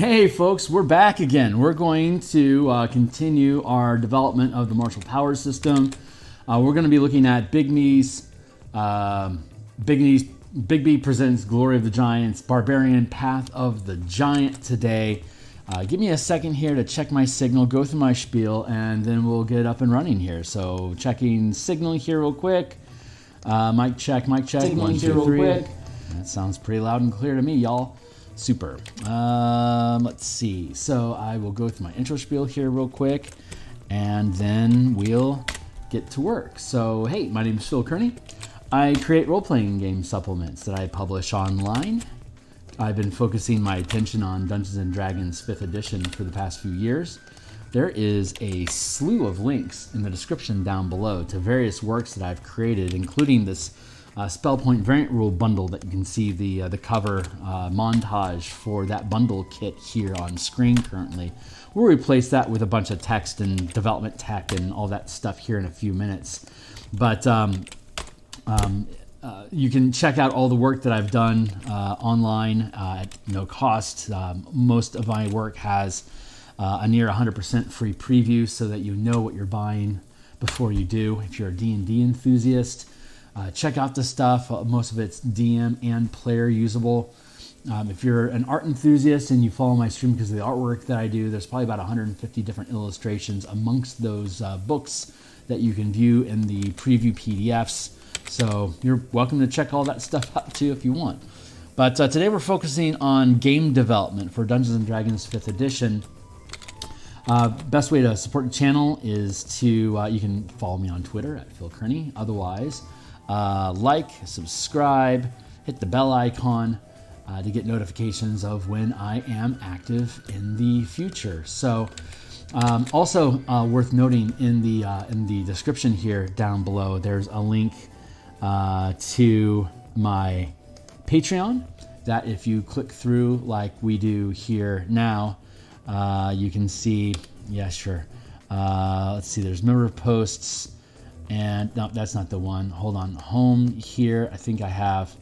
Hey folks, we're back again. We're going to continue our development of the martial power system. We're going to be looking at Big B presents Glory of the Giants, Barbarian, Path of the Giant today. Give me a second here to check my signal, go through my spiel, and then we'll get up and running here. So checking signal here real quick. Mic check, Signal 1, 2, 3. quick. That sounds pretty loud and clear to me, y'all. Super. Let's see. So I will go through my intro spiel here real quick, and then we'll get to work. So, hey, my name is Phil Kearney. I create role-playing game supplements that I publish online. I've been focusing my attention on Dungeons and Dragons 5th edition for the past few years. There is a slew of links in the description down below to various works that I've created, including this spell point variant rule bundle that you can see the cover montage for that bundle kit here on screen currently. We'll replace that with a bunch of text and development tech and all that stuff here in a few minutes. But you can check out all the work that I've done online at no cost. Most of my work has a near 100% free preview so that you know what you're buying before you do. If you're a D&D enthusiast, check out the stuff. Most of it's DM and player usable. If you're an art enthusiast and you follow my stream because of the artwork that I do, there's probably about 150 different illustrations amongst those books that you can view in the preview PDFs. So you're welcome to check all that stuff out too if you want. But today we're focusing on game development for Dungeons and Dragons 5th edition. Best way to support the channel is to, you can follow me on Twitter at Phil Kearney. Otherwise, like, subscribe, hit the bell icon to get notifications of when I am active in the future. So also worth noting in the description here down below, there's a link to my Patreon that if you click through like we do here now, you can see, yeah, sure. Let's see, there's member posts. And no, that's not the one. Hold on. Home here. I think I have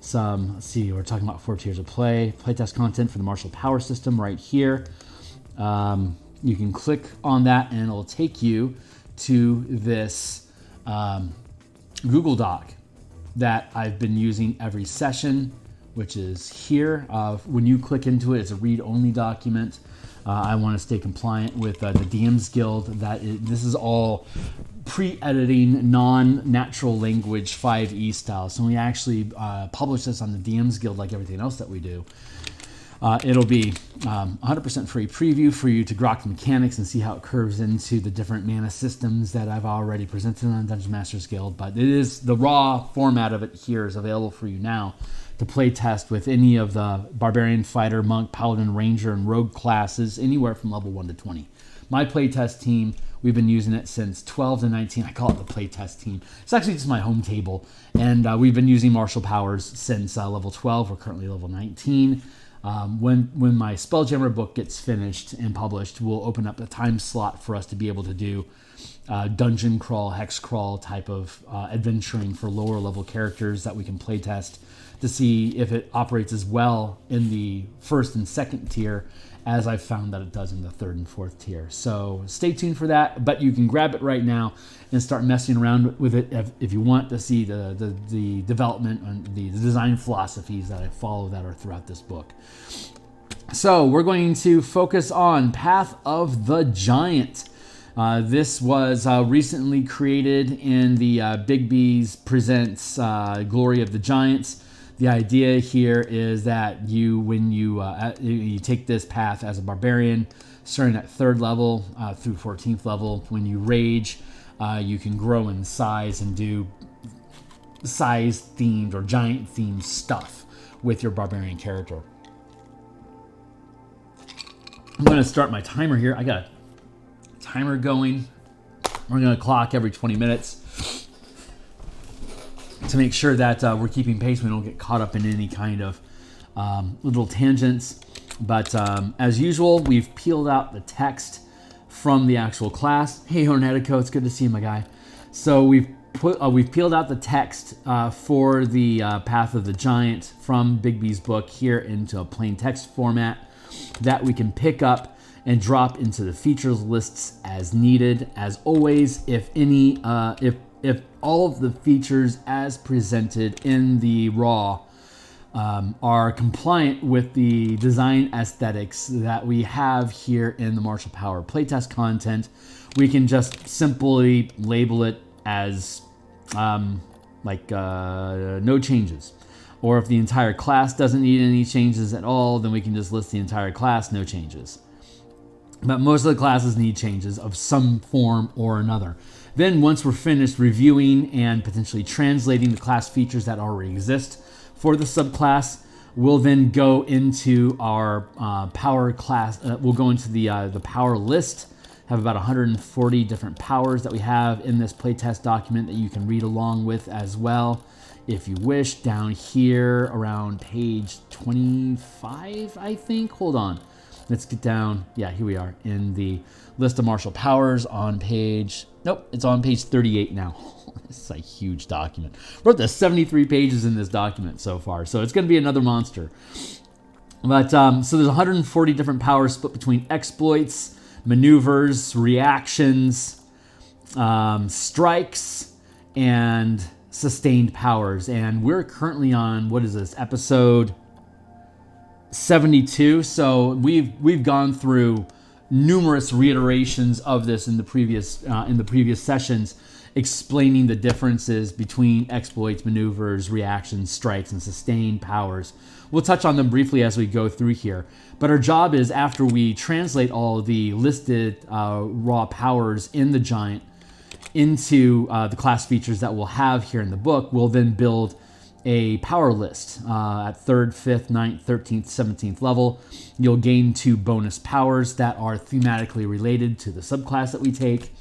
some, let's see, we're talking about 4 tiers of playtest content for the martial power system right here. You can click on that and it'll take you to this Google Doc that I've been using every session, which is here. When you click into it, it's a read-only document. I want to stay compliant with the DMsGuild. This is all pre-editing, non-natural language 5e style. So when we actually publish this on the DMsGuild, like everything else that we do, it'll be 100% free preview for you to grok the mechanics and see how it curves into the different mana systems that I've already presented on Dungeon Masters Guild. But it is, the raw format of it here is available for you now to play test with any of the Barbarian, Fighter, Monk, Paladin, Ranger, and Rogue classes, anywhere from level 1 to 20. My playtest team, we've been using it since 12 to 19. I call it the playtest team. It's actually just my home table. And we've been using martial powers since level 12. We're currently level 19. When my Spelljammer book gets finished and published, we'll open up a time slot for us to be able to do dungeon crawl, hex crawl type of adventuring for lower level characters that we can playtest to see if it operates as well in the 1st and 2nd tier as I've found that it does in the 3rd and 4th tier. So stay tuned for that, but you can grab it right now and start messing around with it if you want to see the development and the design philosophies that I follow that are throughout this book. So we're going to focus on Path of the Giant. This was recently created in the Big B's Presents Glory of the Giants. The idea here is that when you take this path as a barbarian, starting at 3rd level through 14th level, when you rage, you can grow in size and do size-themed or giant-themed stuff with your barbarian character. I'm going to start my timer here. I got a timer going. We're going to clock every 20 minutes. To make sure that we're keeping pace, we don't get caught up in any kind of little tangents. But as usual, we've peeled out the text from the actual class. Hey, Hornetico, it's good to see you, my guy. So we've peeled out the text for the Path of the Giant from Big B's book here into a plain text format. that we can pick up and drop into the features lists as needed. As always, if all of the features as presented in the raw are compliant with the design aesthetics that we have here in the Martial Power playtest content, we can just simply label it as no changes. Or if the entire class doesn't need any changes at all, then we can just list the entire class, no changes. But most of the classes need changes of some form or another. Then once we're finished reviewing and potentially translating the class features that already exist for the subclass, we'll then go into our power class. We'll go into the power list. Have about 140 different powers that we have in this playtest document that you can read along with as well, if you wish. Down here around page 25, I think. Hold on. Let's get down. Yeah, here we are in the list of martial powers on page... Nope, it's on page 38 now. This is a huge document. Wrote the 73 pages in this document so far, so it's going to be another monster. But so there's 140 different powers split between exploits, maneuvers, reactions, strikes, and sustained powers. And we're currently on, what is this, episode 72. So we've gone through numerous reiterations of this in the previous sessions, explaining the differences between exploits, maneuvers, reactions, strikes, and sustained powers. We'll touch on them briefly as we go through here. But our job is, after we translate all the listed raw powers in the giant into the class features that we'll have here in the book, we'll then build a power list at 3rd, 5th, 9th, 13th, 17th level. You'll gain 2 bonus powers that are thematically related to the subclass that we take,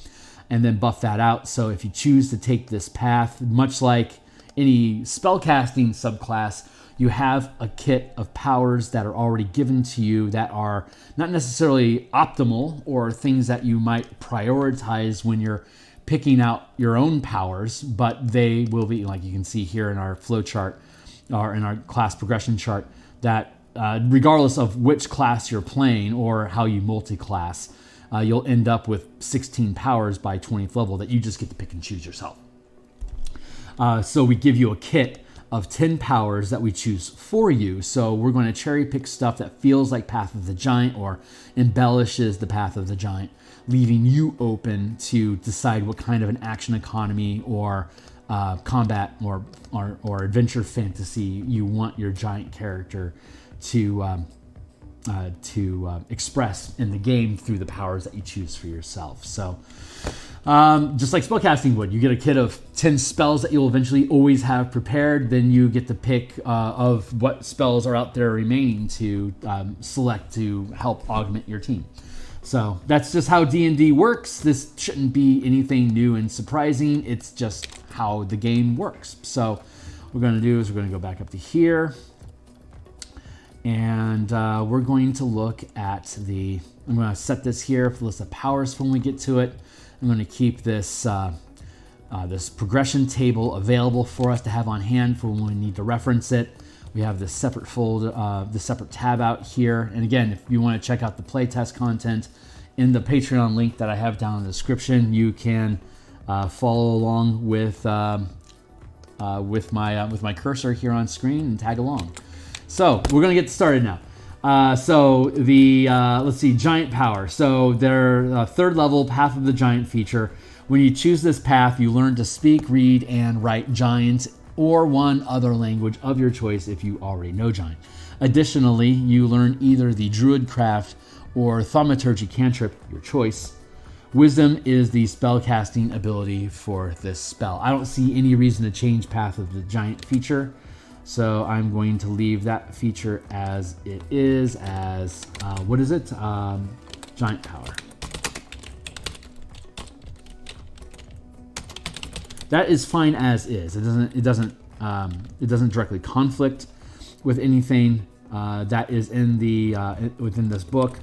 and then buff that out. So if you choose to take this path, much like any spellcasting subclass, you have a kit of powers that are already given to you that are not necessarily optimal, or things that you might prioritize when you're picking out your own powers, but they will be, like you can see here in our flow chart, or in our class progression chart, that regardless of which class you're playing or how you multi-class, you'll end up with 16 powers by 20th level that you just get to pick and choose yourself. So we give you a kit of 10 powers that we choose for you. So we're going to cherry pick stuff that feels like Path of the Giant or embellishes the Path of the Giant, leaving you open to decide what kind of an action economy or combat or adventure fantasy you want your giant character to express in the game through the powers that you choose for yourself. So just like spellcasting would, you get a kit of 10 spells that you'll eventually always have prepared. Then you get to pick of what spells are out there remaining to select to help augment your team. So that's just how D&D works. This shouldn't be anything new and surprising. It's just how the game works. So what we're going to do is we're going to go back up to here, and we're going to look at I'm going to set this here for the list of powers for when we get to it. I'm going to keep this this progression table available for us to have on hand for when we need to reference it. We have this separate this separate tab out here. And again, if you want to check out the playtest content in the Patreon link that I have down in the description, you can follow along with my cursor here on screen and tag along. So we're gonna get started now. So the let's see, giant power. So their 3rd level Path of the Giant feature. When you choose this path, you learn to speak, read, and write Giant or one other language of your choice if you already know Giant. Additionally, you learn either the Druidcraft or Thaumaturgy cantrip, your choice. Wisdom is the spellcasting ability for this spell. I don't see any reason to change Path of the Giant feature, so I'm going to leave that feature as it is, as what is it? Giant power. That is fine as is. It doesn't directly conflict with anything that is in the within this book,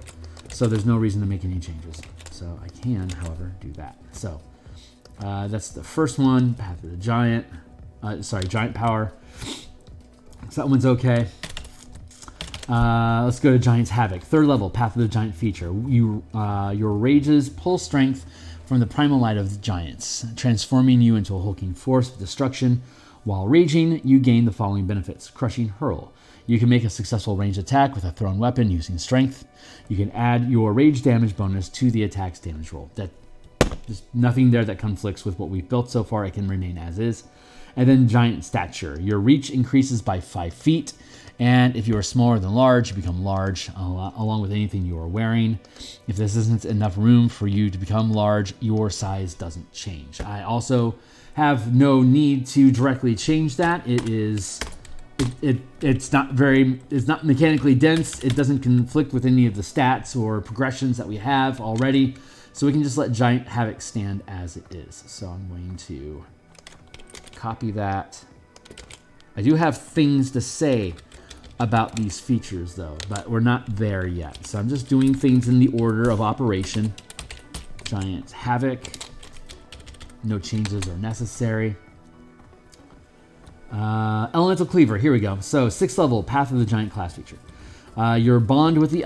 so there's no reason to make any changes. So I can, however, do that. So that's the first one, Path of the Giant. Giant power. So that one's okay. Let's go to Giant's Havoc. 3rd level, Path of the Giant feature. Your rages pull strength from the primal light of the giants, transforming you into a hulking force of destruction. While raging, you gain the following benefits. Crushing Hurl. You can make a successful ranged attack with a thrown weapon using strength. You can add your rage damage bonus to the attack's damage roll. There's nothing there that conflicts with what we've built so far. It can remain as is. And then Giant Stature. Your reach increases by 5 feet. And if you are smaller than large, you become large along with anything you are wearing. If this isn't enough room for you to become large, your size doesn't change. I also have no need to directly change that. It's not mechanically dense. It doesn't conflict with any of the stats or progressions that we have already. So we can just let Giant Havoc stand as it is. So I'm going to copy that. I do have things to say about these features though, but we're not there yet. So I'm just doing things in the order of operation. Giant Havoc. No changes are necessary. Elemental Cleaver, here we go. So 6th level, Path of the Giant class feature. Your bond with the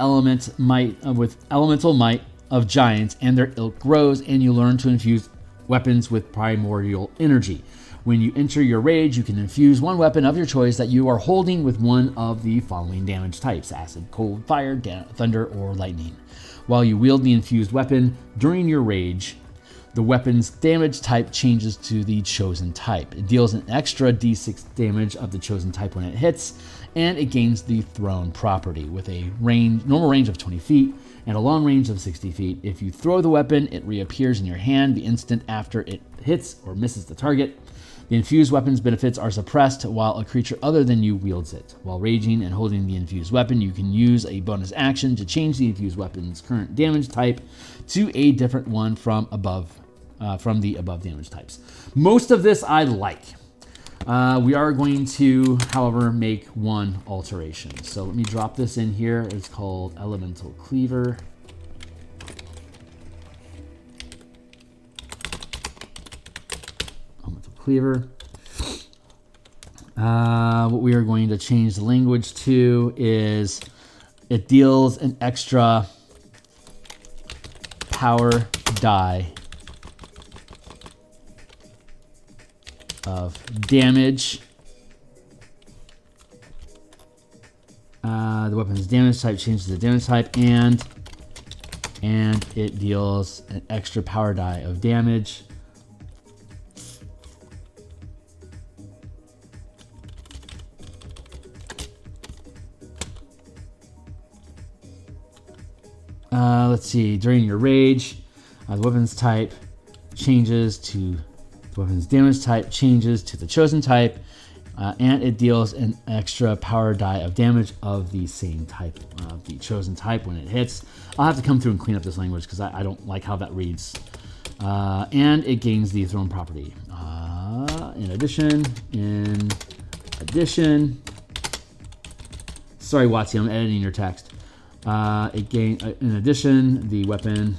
with elemental might of giants and their ilk grows, and you learn to infuse weapons with primordial energy. When you enter your rage, you can infuse one weapon of your choice that you are holding with one of the following damage types: acid, cold, fire, thunder, or lightning. While you wield the infused weapon during your rage, the weapon's damage type changes to the chosen type. It deals an extra d6 damage of the chosen type when it hits, and it gains the thrown property with a normal range of 20 feet and a long range of 60 feet. If you throw the weapon, it reappears in your hand the instant after it hits or misses the target. The infused weapon's benefits are suppressed while a creature other than you wields it. While raging and holding the infused weapon, you can use a bonus action to change the infused weapon's current damage type to a different one from the above damage types. Most of this I like. We are going to, however, make one alteration. So let me drop this in here. It's called Elemental Cleaver. Cleaver. What we are going to change the language to is it deals an extra power die of damage. The weapon's damage type changes the damage type, and it deals an extra power die of damage. Let's see, during your rage, the weapon's type changes to the weapon's damage type changes to the chosen type, and it deals an extra power die of damage of the same type, the chosen type when it hits. I'll have to come through and clean up this language because I don't like how that reads. And it gains the thrown property. In addition, sorry, Watsy, I'm editing your text. In addition, the weapon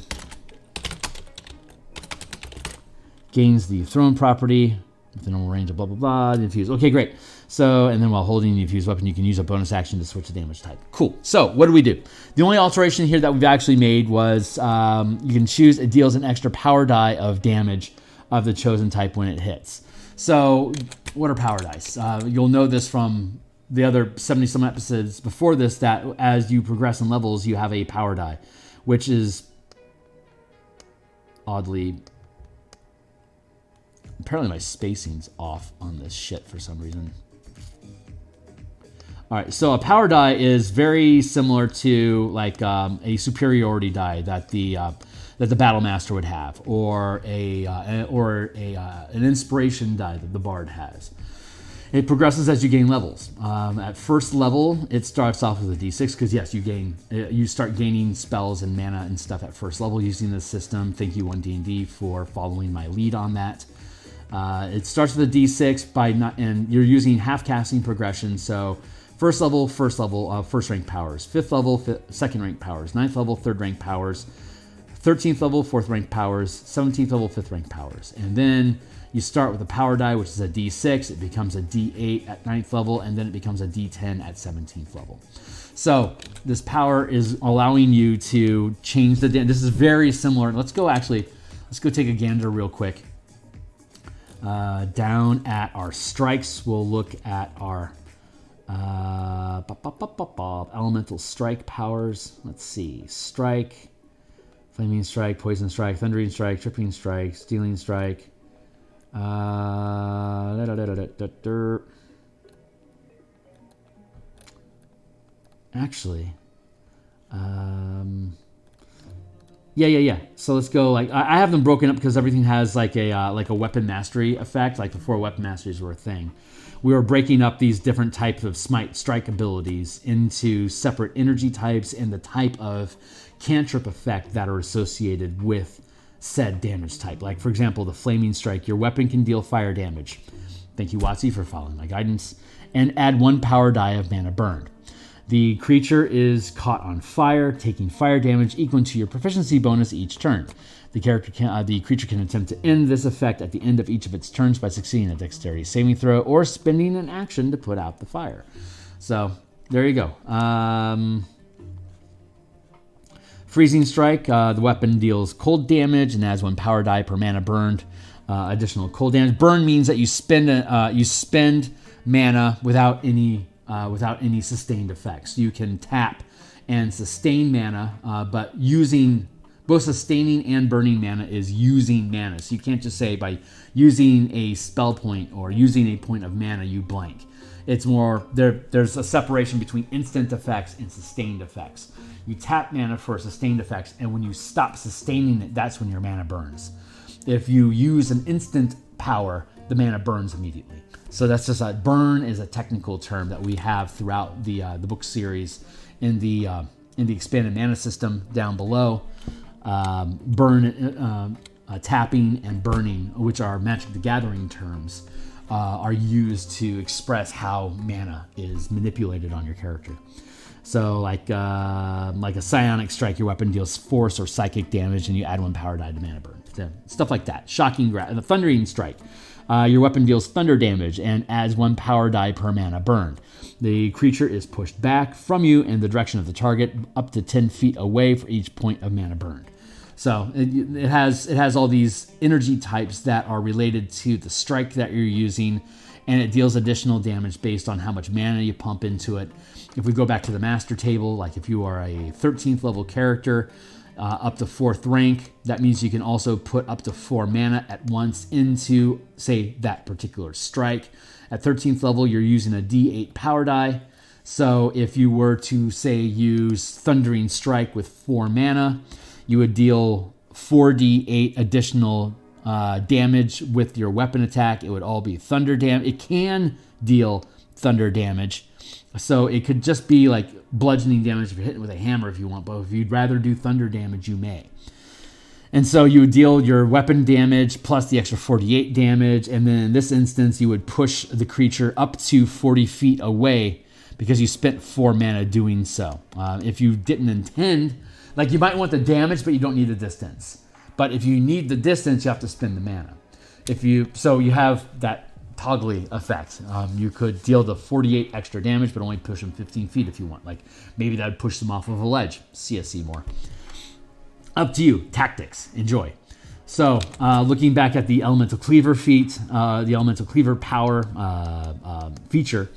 gains the thrown property with a normal range of blah, blah, blah, the infused. Okay, great. So, and then while holding the infused weapon, you can use a bonus action to switch the damage type. Cool. So, what do? The only alteration here that we've actually made was you can choose, it deals an extra power die of damage of the chosen type when it hits. So, what are power dice? You'll know this from the other 70-some episodes before this, that as you progress in levels, you have a power die, which is oddly... Apparently my spacing's off on this shit for some reason. All right, so a power die is very similar to like a superiority die that the battle master would have, or an inspiration die that the bard has. It progresses as you gain levels. At first level, it starts off with a d6 because yes, you start gaining spells and mana and stuff at first level using this system. Thank you, 1D&D, for following my lead on that. It starts with a d6 and you're using half casting progression. So first level, first rank powers. 5th level, second rank powers. 9th level, 3rd rank powers. 13th level, 4th rank powers. 17th level, 5th rank powers. And then You start with a power die, which is a D6. It becomes a D8 at 9th level, and then it becomes a D10 at 17th level. So this power is allowing you to change the damage. This is very similar. Let's go take a gander real quick. Down at our strikes, we'll look at our elemental strike powers. Let's see. Strike, flaming strike, poison strike, thundering strike, tripping strike, stealing strike. Actually, yeah. So let's go. Like I have them broken up because everything has like a weapon mastery effect. Like before, weapon masteries were a thing. We were breaking up these different types of smite strike abilities into separate energy types and the type of cantrip effect that are associated with said damage type. Like for example, the flaming strike, your weapon can deal fire damage. Thank you, Watsy, for following my guidance. And add 1 power die of mana burned. The creature is caught on fire, taking fire damage equal to your proficiency bonus each turn. The creature can attempt to end this effect at the end of each of its turns by succeeding a dexterity saving throw or spending an action to put out the fire. So there you go. Freezing strike. The weapon deals cold damage and adds 1 power die per mana burned. Additional cold damage. Burn means that you spend mana without any sustained effects. You can tap and sustain mana, but using both sustaining and burning mana is using mana. So you can't just say by using a spell point or using a point of mana you blank. It's more there's a separation between instant effects and sustained effects. You tap mana for sustained effects, and when you stop sustaining it, that's when your mana burns. If you use an instant power, the mana burns immediately. So that's just burn is a technical term that we have throughout the book series in the expanded mana system down below. Tapping and burning, which are Magic the Gathering terms, are used to express how mana is manipulated on your character. So like a psionic strike, your weapon deals force or psychic damage, and you add 1 power die to mana burn. Stuff like that. Shocking grasp. The thundering strike. Your weapon deals thunder damage and adds 1 power die per mana burned. The creature is pushed back from you in the direction of the target up to 10 feet away for each point of mana burned. So it has all these energy types that are related to the strike that you're using, and it deals additional damage based on how much mana you pump into it. If we go back to the master table, like if you are a 13th level character, up to 4th rank, that means you can also put up to 4 mana at once into, say, that particular strike. At 13th level, you're using a D8 power die. So if you were to, say, use Thundering Strike with 4 mana, you would deal 4d8 additional damage with your weapon attack. It would all be thunder damage. It can deal thunder damage. So it could just be like bludgeoning damage if you're hitting with a hammer if you want, but if you'd rather do thunder damage, you may. And so you would deal your weapon damage plus the extra 48 damage, and then in this instance, you would push the creature up to 40 feet away because you spent 4 mana doing so. If you didn't intend, like you might want the damage, but you don't need the distance. But if you need the distance, you have to spend the mana. So you have that toggly effect. You could deal the 48 extra damage, but only push them 15 feet if you want. Like maybe that would push them off of a ledge. CSC more. Up to you. Tactics. Enjoy. So looking back at the Elemental Cleaver feat, the Elemental Cleaver power feature,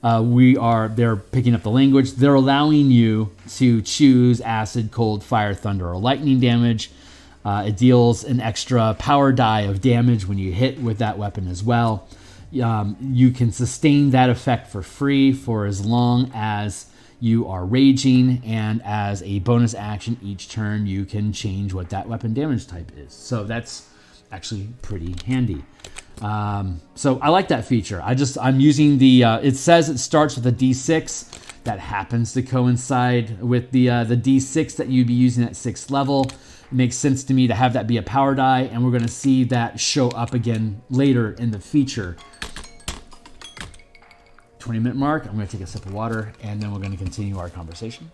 they're picking up the language. They're allowing you to choose acid, cold, fire, thunder, or lightning damage. It deals an extra power die of damage when you hit with that weapon as well. You can sustain that effect for free for as long as you are raging, and as a bonus action each turn, you can change what that weapon damage type is. So that's actually pretty handy. So I like that feature. I'm using it says it starts with a D6 that happens to coincide with the D6 that you'd be using at 6th level. It makes sense to me to have that be a power die, and we're going to see that show up again later in the feature. 20-minute mark. I'm going to take a sip of water, and then we're going to continue our conversation.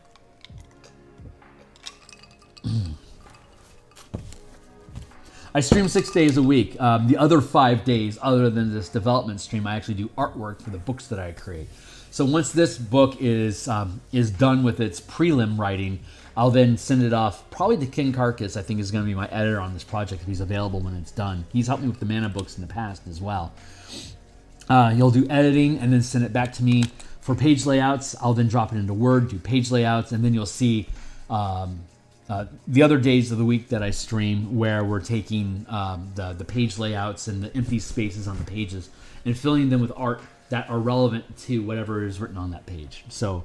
I stream 6 days a week. The other 5 days, other than this development stream, I actually do artwork for the books that I create. So once this book is done with its prelim writing, I'll then send it off probably to King Carcass. I think is going to be my editor on this project if he's available when it's done. He's helped me with the mana books in the past as well. He'll do editing and then send it back to me for page layouts. I'll then drop it into Word, do page layouts, and then you'll see the other days of the week that I stream where we're taking the page layouts and the empty spaces on the pages and filling them with art that are relevant to whatever is written on that page. So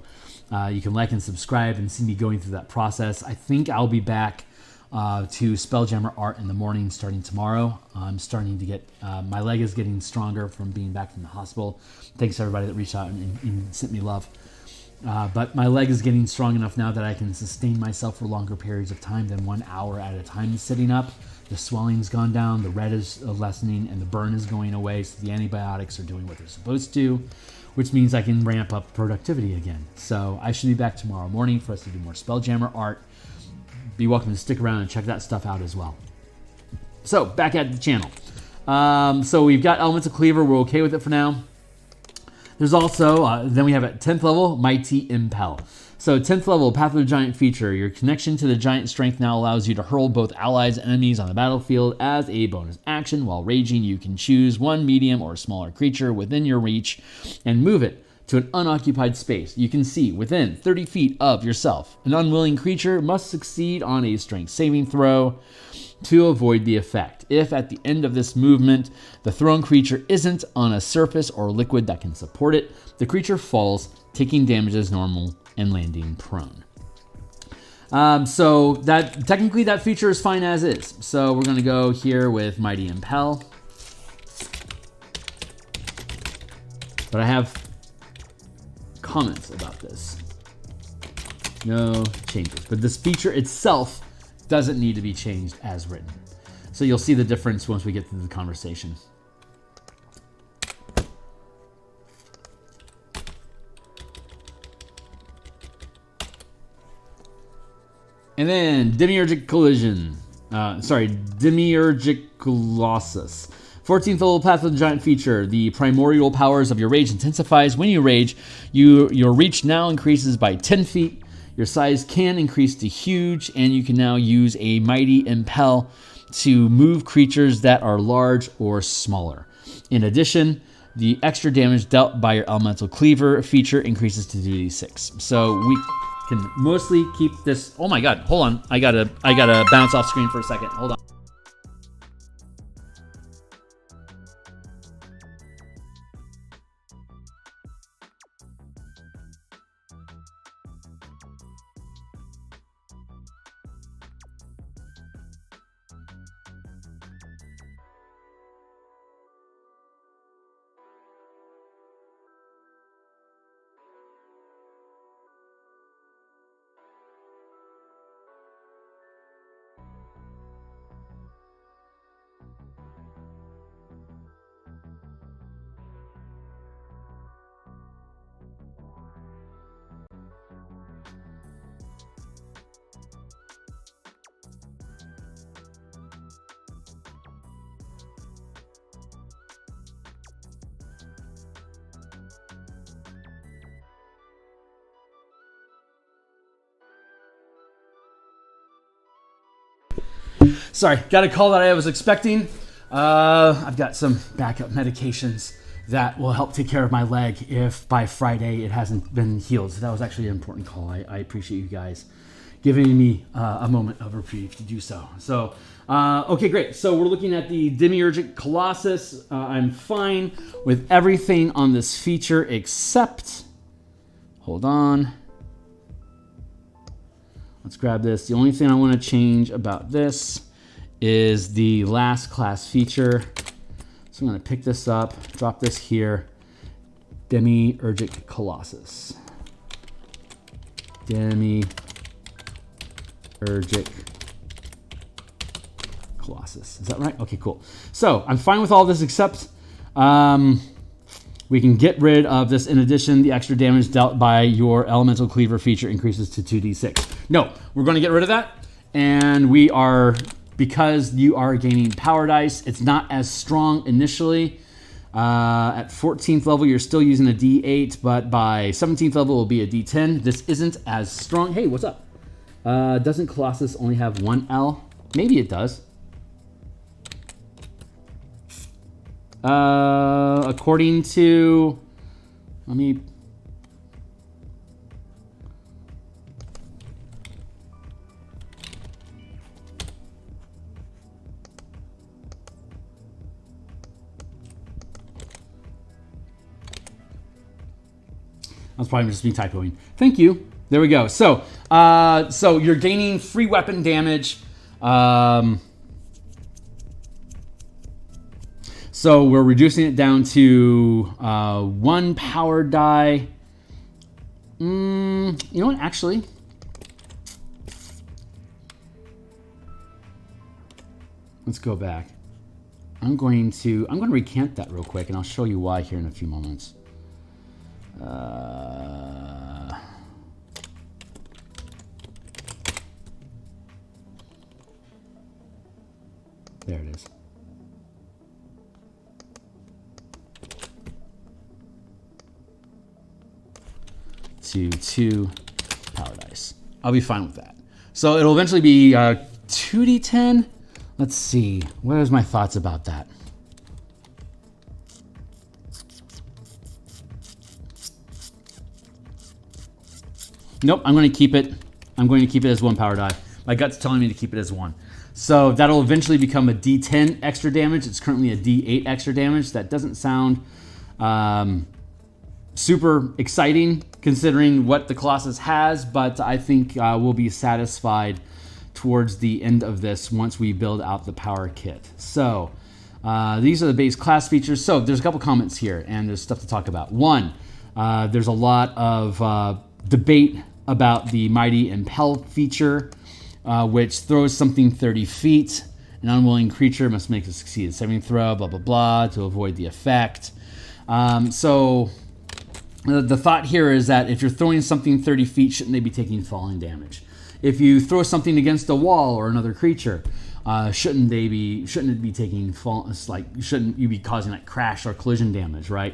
you can like and subscribe and see me going through that process. I think I'll be back to Spelljammer art in the morning starting tomorrow. I'm starting to get, my leg is getting stronger from being back from the hospital. Thanks to everybody that reached out and sent me love. But my leg is getting strong enough now that I can sustain myself for longer periods of time than 1 hour at a time sitting up. The swelling's gone down, the red is lessening, and the burn is going away, so the antibiotics are doing what they're supposed to, which means I can ramp up productivity again. So I should be back tomorrow morning for us to do more Spelljammer art. Be welcome to stick around and check that stuff out as well. So back at the channel. So we've got Elemental Cleaver. We're okay with it for now. There's also, then we have at 10th level, Mighty Impel. So 10th level, Path of the Giant feature. Your connection to the giant strength now allows you to hurl both allies and enemies on the battlefield as a bonus action. While raging, you can choose one medium or smaller creature within your reach and move it to an unoccupied space you can see within 30 feet of yourself. An unwilling creature must succeed on a strength saving throw to avoid the effect. If at the end of this movement, the thrown creature isn't on a surface or liquid that can support it, the creature falls, taking damage as normal and landing prone. So that technically that feature is fine as is. So we're going to go here with Mighty Impel. But I have comments about this. No changes. But this feature itself doesn't need to be changed as written. So you'll see the difference once we get to the conversation. And then Demiurgic Collision. Demiurgic Colossus. 14th level Path of the Giant feature. The primordial powers of your rage intensifies. When you rage, your reach now increases by 10 feet. Your size can increase to huge, and you can now use a Mighty Impel to move creatures that are large or smaller. In addition, the extra damage dealt by your Elemental Cleaver feature increases to 2d6. So we can mostly keep this. Oh my god, hold on. I gotta bounce off screen for a second. Hold on. Sorry, got a call that I was expecting. I've got some backup medications that will help take care of my leg if by Friday it hasn't been healed. So that was actually an important call. I appreciate you guys giving me a moment of reprieve to do so. So, okay, great. So we're looking at the Demiurgic Colossus. I'm fine with everything on this feature except, hold on. Let's grab this. The only thing I want to change about this is the last class feature. So I'm going to pick this up, drop this here. Demiurgic Colossus. Demiurgic Colossus. Is that right? Okay, cool. So I'm fine with all this except we can get rid of this. In addition, the extra damage dealt by your Elemental Cleaver feature increases to 2d6. No, we're going to get rid of that. And we are because you are gaining power dice, it's not as strong initially. At 14th level, you're still using a D8, but by 17th level, it will be a D10. This isn't as strong. Hey, what's up? Doesn't Colossus only have one L? Maybe it does. According to... Let me... That's probably just me typoing. Thank you. There we go. So, so you're gaining free weapon damage. So we're reducing it down to 1 power die. You know what? Actually, let's go back. I'm going to recant that real quick, and I'll show you why here in a few moments. There it is. To 2 power dice. I'll be fine with that. So it'll eventually be 2d10. Let's see. What is my thoughts about that? Nope, I'm going to keep it. I'm going to keep it as 1 power die. My gut's telling me to keep it as 1. So that'll eventually become a D10 extra damage. It's currently a D8 extra damage. That doesn't sound super exciting considering what the Colossus has, but I think we'll be satisfied towards the end of this once we build out the power kit. So these are the base class features. So there's a couple comments here, and there's stuff to talk about. One, there's a lot of debate about the Mighty Impel feature, which throws something 30 feet. An unwilling creature must make a succeeded saving throw, blah, blah, blah, to avoid the effect. So the thought here is that if you're throwing something 30 feet, shouldn't they be taking falling damage? If you throw something against a wall or another creature, shouldn't it be taking shouldn't you be causing like crash or collision damage, right?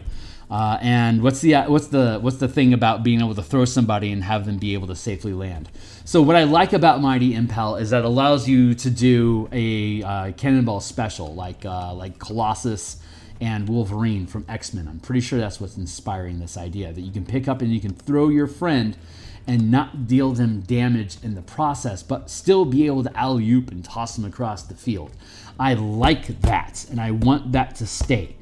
And what's the thing about being able to throw somebody and have them be able to safely land? So what I like about Mighty Impel is that it allows you to do a cannonball special like Colossus and Wolverine from X-Men. I'm pretty sure that's what's inspiring this idea, that you can pick up and you can throw your friend and not deal them damage in the process, but still be able to alley-oop and toss them across the field. I like that, and I want that to stay.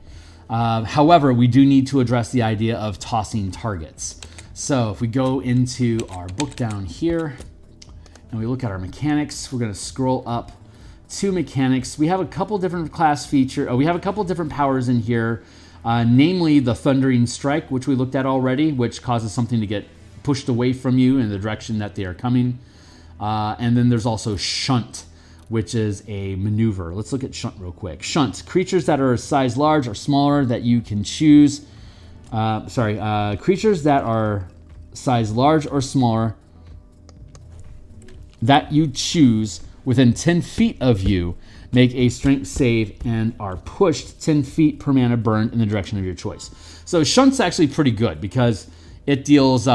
However, we do need to address the idea of tossing targets. So if we go into our book down here and we look at our mechanics, we're going to scroll up to mechanics. We have a couple different class feature. We have a couple different powers in here, namely the Thundering Strike, which we looked at already, which causes something to get pushed away from you in the direction that they are coming. And then there's also Shunt, which is a maneuver. Let's look at Shunt real quick. Shunt, creatures that are size large or smaller that you can choose. Creatures that are size large or smaller that you choose within 10 feet of you make a strength save and are pushed 10 feet per mana burn in the direction of your choice. So Shunt's actually pretty good because it deals...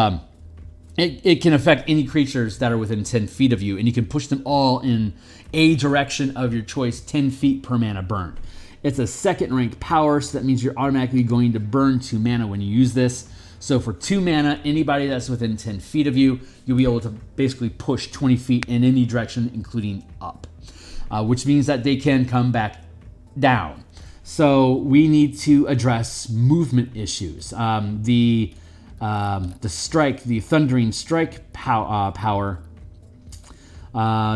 It can affect any creatures that are within 10 feet of you, and you can push them all in a direction of your choice, 10 feet per mana burn. It's a second rank power, so that means you're automatically going to burn 2 mana when you use this. So for 2 mana, anybody that's within 10 feet of you, you'll be able to basically push 20 feet in any direction, including up, which means that they can come back down. So we need to address movement issues. The Thundering Strike power.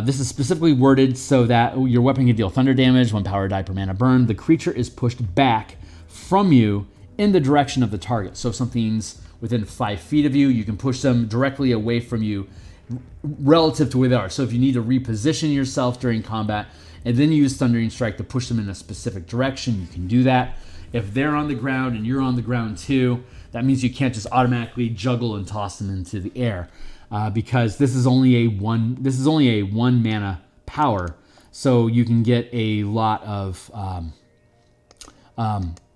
This is specifically worded so that your weapon can deal thunder damage, 1 power die per mana burn. The creature is pushed back from you in the direction of the target. So if something's within 5 feet of you, you can push them directly away from you relative to where they are. So if you need to reposition yourself during combat and then use Thundering Strike to push them in a specific direction, you can do that. If they're on the ground and you're on the ground too, that means you can't just automatically juggle and toss them into the air because this is only a one mana power. So you can get a lot of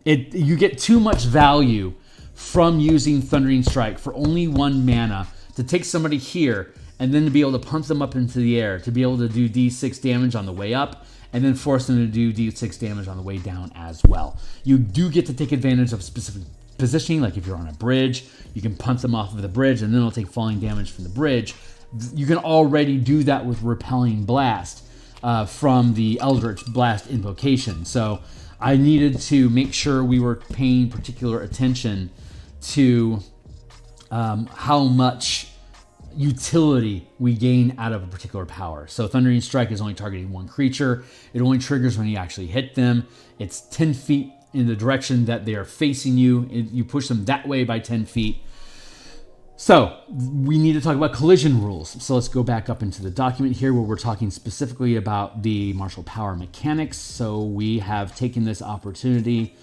you get too much value from using Thundering Strike for only 1 mana to take somebody here and then to be able to pump them up into the air, to be able to do D6 damage on the way up, and then force them to do D6 damage on the way down as well. You do get to take advantage of specific positioning, like if you're on a bridge, you can punt them off of the bridge and then it'll take falling damage from the bridge. You can already do that with Repelling Blast from the Eldritch Blast invocation. So I needed to make sure we were paying particular attention to how much utility we gain out of a particular power. So Thundering Strike is only targeting 1 creature. It only triggers when you actually hit them. It's 10 feet in the direction that they are facing you. You push them that way by 10 feet. So we need to talk about collision rules. So let's go back up into the document here where we're talking specifically about the martial power mechanics. So we have taken this opportunity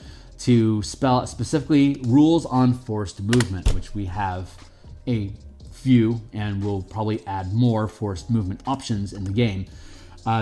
to spell specifically rules on forced movement, which we have a few, and we'll probably add more forced movement options in the game.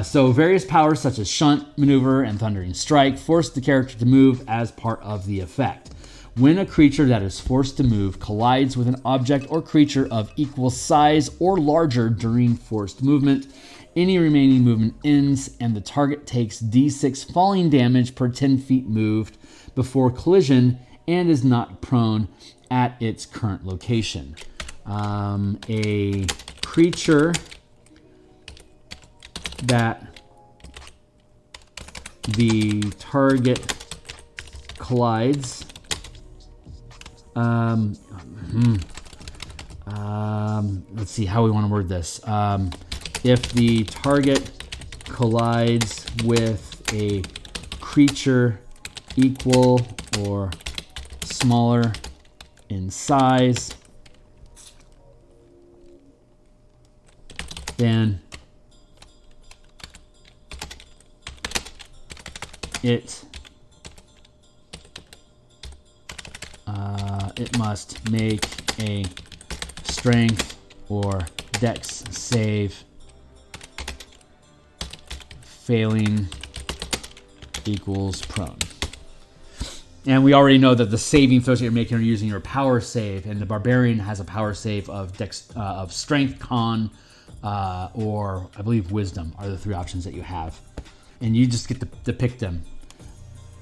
So various powers such as Shunt, Maneuver, and Thundering Strike force the character to move as part of the effect. When a creature that is forced to move collides with an object or creature of equal size or larger during forced movement, any remaining movement ends and the target takes D6 falling damage per 10 feet moved before collision and is not prone at its current location. A creature that the target collides let's see how we want to word this. If the target collides with a creature equal or smaller in size, then it must make a strength or dex save. Failing equals prone. And we already know that the saving throws that you're making are using your power save, and the Barbarian has a power save of dex, of strength, con, or I believe wisdom are the 3 options that you have. And you just get to pick them.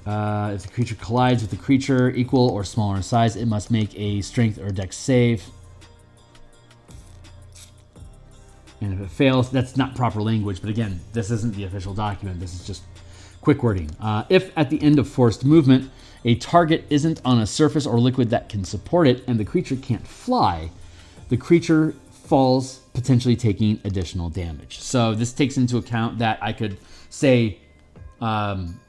If the creature collides with a creature equal or smaller in size, it must make a strength or dex save. And if it fails, that's not proper language, but again, this isn't the official document. This is just quick wording. If at the end of forced movement, a target isn't on a surface or liquid that can support it, and the creature can't fly, the creature falls, potentially taking additional damage. So this takes into account that I could say,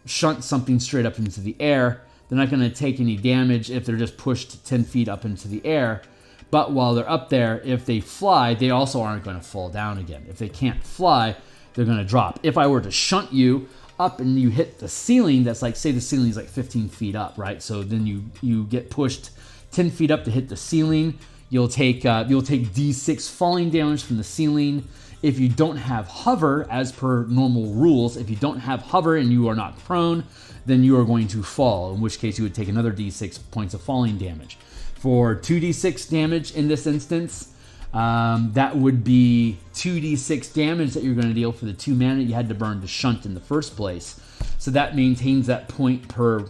shunt something straight up into the air. They're not going to take any damage if they're just pushed 10 feet up into the air. But while they're up there, if they fly, they also aren't going to fall down again. If they can't fly, they're going to drop. If I were to shunt you up and you hit the ceiling, that's like, say the ceiling is like 15 feet up, right? So then you get pushed 10 feet up to hit the ceiling. You'll take D6 falling damage from the ceiling. If you don't have hover, as per normal rules, if you don't have hover and you are not prone, then you are going to fall, in which case you would take another D6 points of falling damage. For 2d6 damage in this instance, that would be 2d6 damage that you're going to deal for the 2 mana you had to burn to shunt in the first place. So that maintains that point per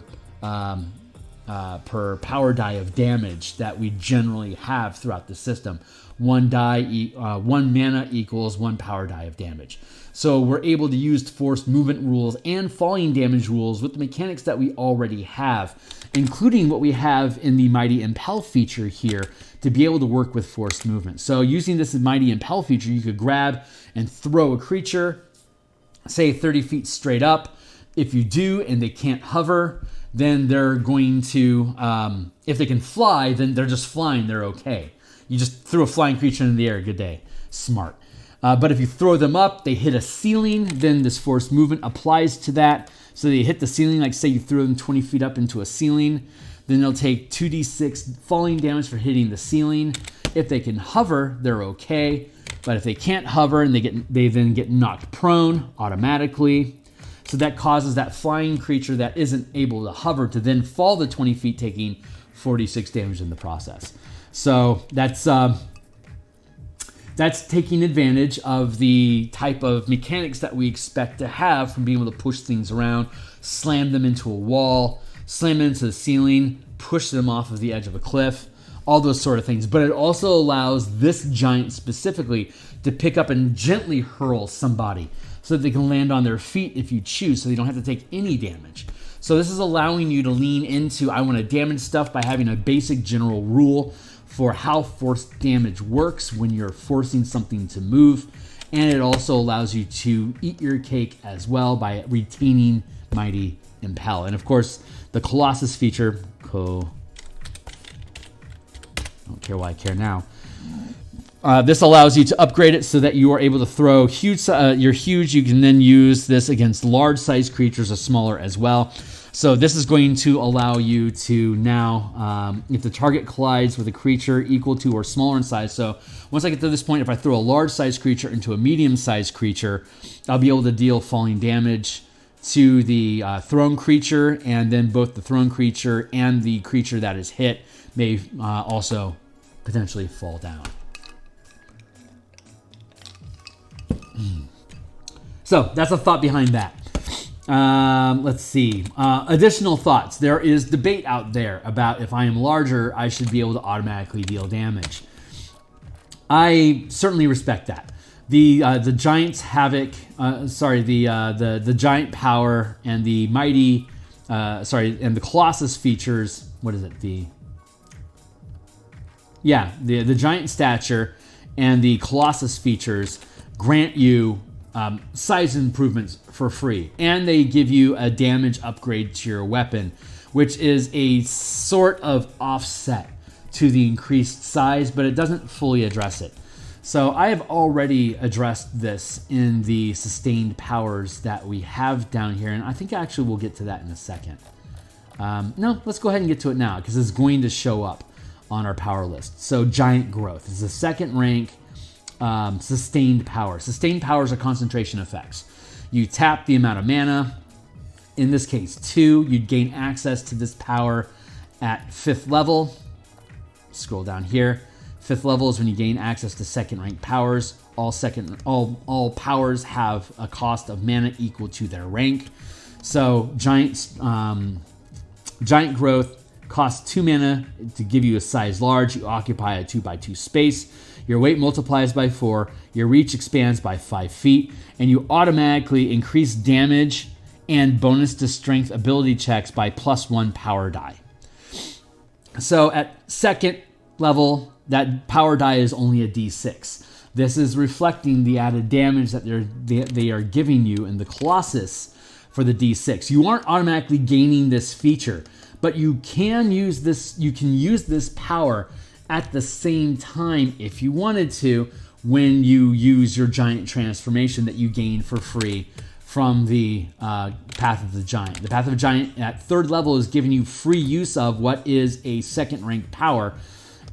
power die of damage that we generally have throughout the system. 1 mana equals 1 power die of damage. So we're able to use forced movement rules and falling damage rules with the mechanics that we already have, including what we have in the Mighty Impel feature here to be able to work with forced movement. So using this Mighty Impel feature, you could grab and throw a creature, say 30 feet straight up. If you do and they can't hover, then they're going to, if they can fly, then they're just flying, they're okay. You just threw a flying creature in the air, good day, smart. But if you throw them up, they hit a ceiling, then this forced movement applies to that. So they hit the ceiling, like say you threw them 20 feet up into a ceiling, then they'll take 2d6 falling damage for hitting the ceiling. If they can hover, they're okay. But if they can't hover and they then get knocked prone automatically. So that causes that flying creature that isn't able to hover to then fall the 20 feet, taking 46 damage in the process. So that's taking advantage of the type of mechanics that we expect to have from being able to push things around, slam them into a wall, slam them into the ceiling, push them off of the edge of a cliff, all those sort of things. But it also allows this giant specifically to pick up and gently hurl somebody so that they can land on their feet if you choose, so they don't have to take any damage. So this is allowing you to lean into, I want to damage stuff by having a basic general rule for how force damage works when you're forcing something to move. And it also allows you to eat your cake as well by retaining Mighty Impel. And of course, the Colossus feature, I don't care why I care now. This allows you to upgrade it so that you are able to throw huge. You're huge. You can then use this against large-sized creatures or smaller as well. So this is going to allow you to now, if the target collides with a creature equal to or smaller in size. So once I get to this point, if I throw a large-sized creature into a medium-sized creature, I'll be able to deal falling damage to the thrown creature, and then both the thrown creature and the creature that is hit may also potentially fall down. So that's a thought behind that. Let's see. Additional thoughts. There is debate out there about if I am larger, I should be able to automatically deal damage. I certainly respect that. The Giant's Havoc, the Giant Power and the Mighty, and the Colossus features. What is it? The Giant Stature and the Colossus features grant you size improvements for free, and they give you a damage upgrade to your weapon, which is a sort of offset to the increased size, but it doesn't fully address it. So I have already addressed this in the sustained powers that we have down here, and I think actually we'll get to that in a second. No, let's go ahead and get to it now, because it's going to show up on our power list. So Giant Growth is the second rank sustained power. Sustained powers are concentration effects. You tap the amount of mana, in this case 2, you'd gain access to this power at 5th level. Scroll down here. 5th level is when you gain access to second rank powers. All powers have a cost of mana equal to their rank. So Giant Growth costs 2 mana to give you a size large. You occupy a 2x2 space. Your weight multiplies by 4, your reach expands by 5 feet, and you automatically increase damage and bonus to strength ability checks by +1 power die. So at 2nd level, that power die is only a d6. This is reflecting the added damage that they are giving you in the Colossus for the d6. You aren't automatically gaining this feature, but you can use this. You can use this power at the same time if you wanted to when you use your giant transformation that you gain for free from the Path of the Giant. The Path of the Giant at 3rd level is giving you free use of what is a 2nd rank power.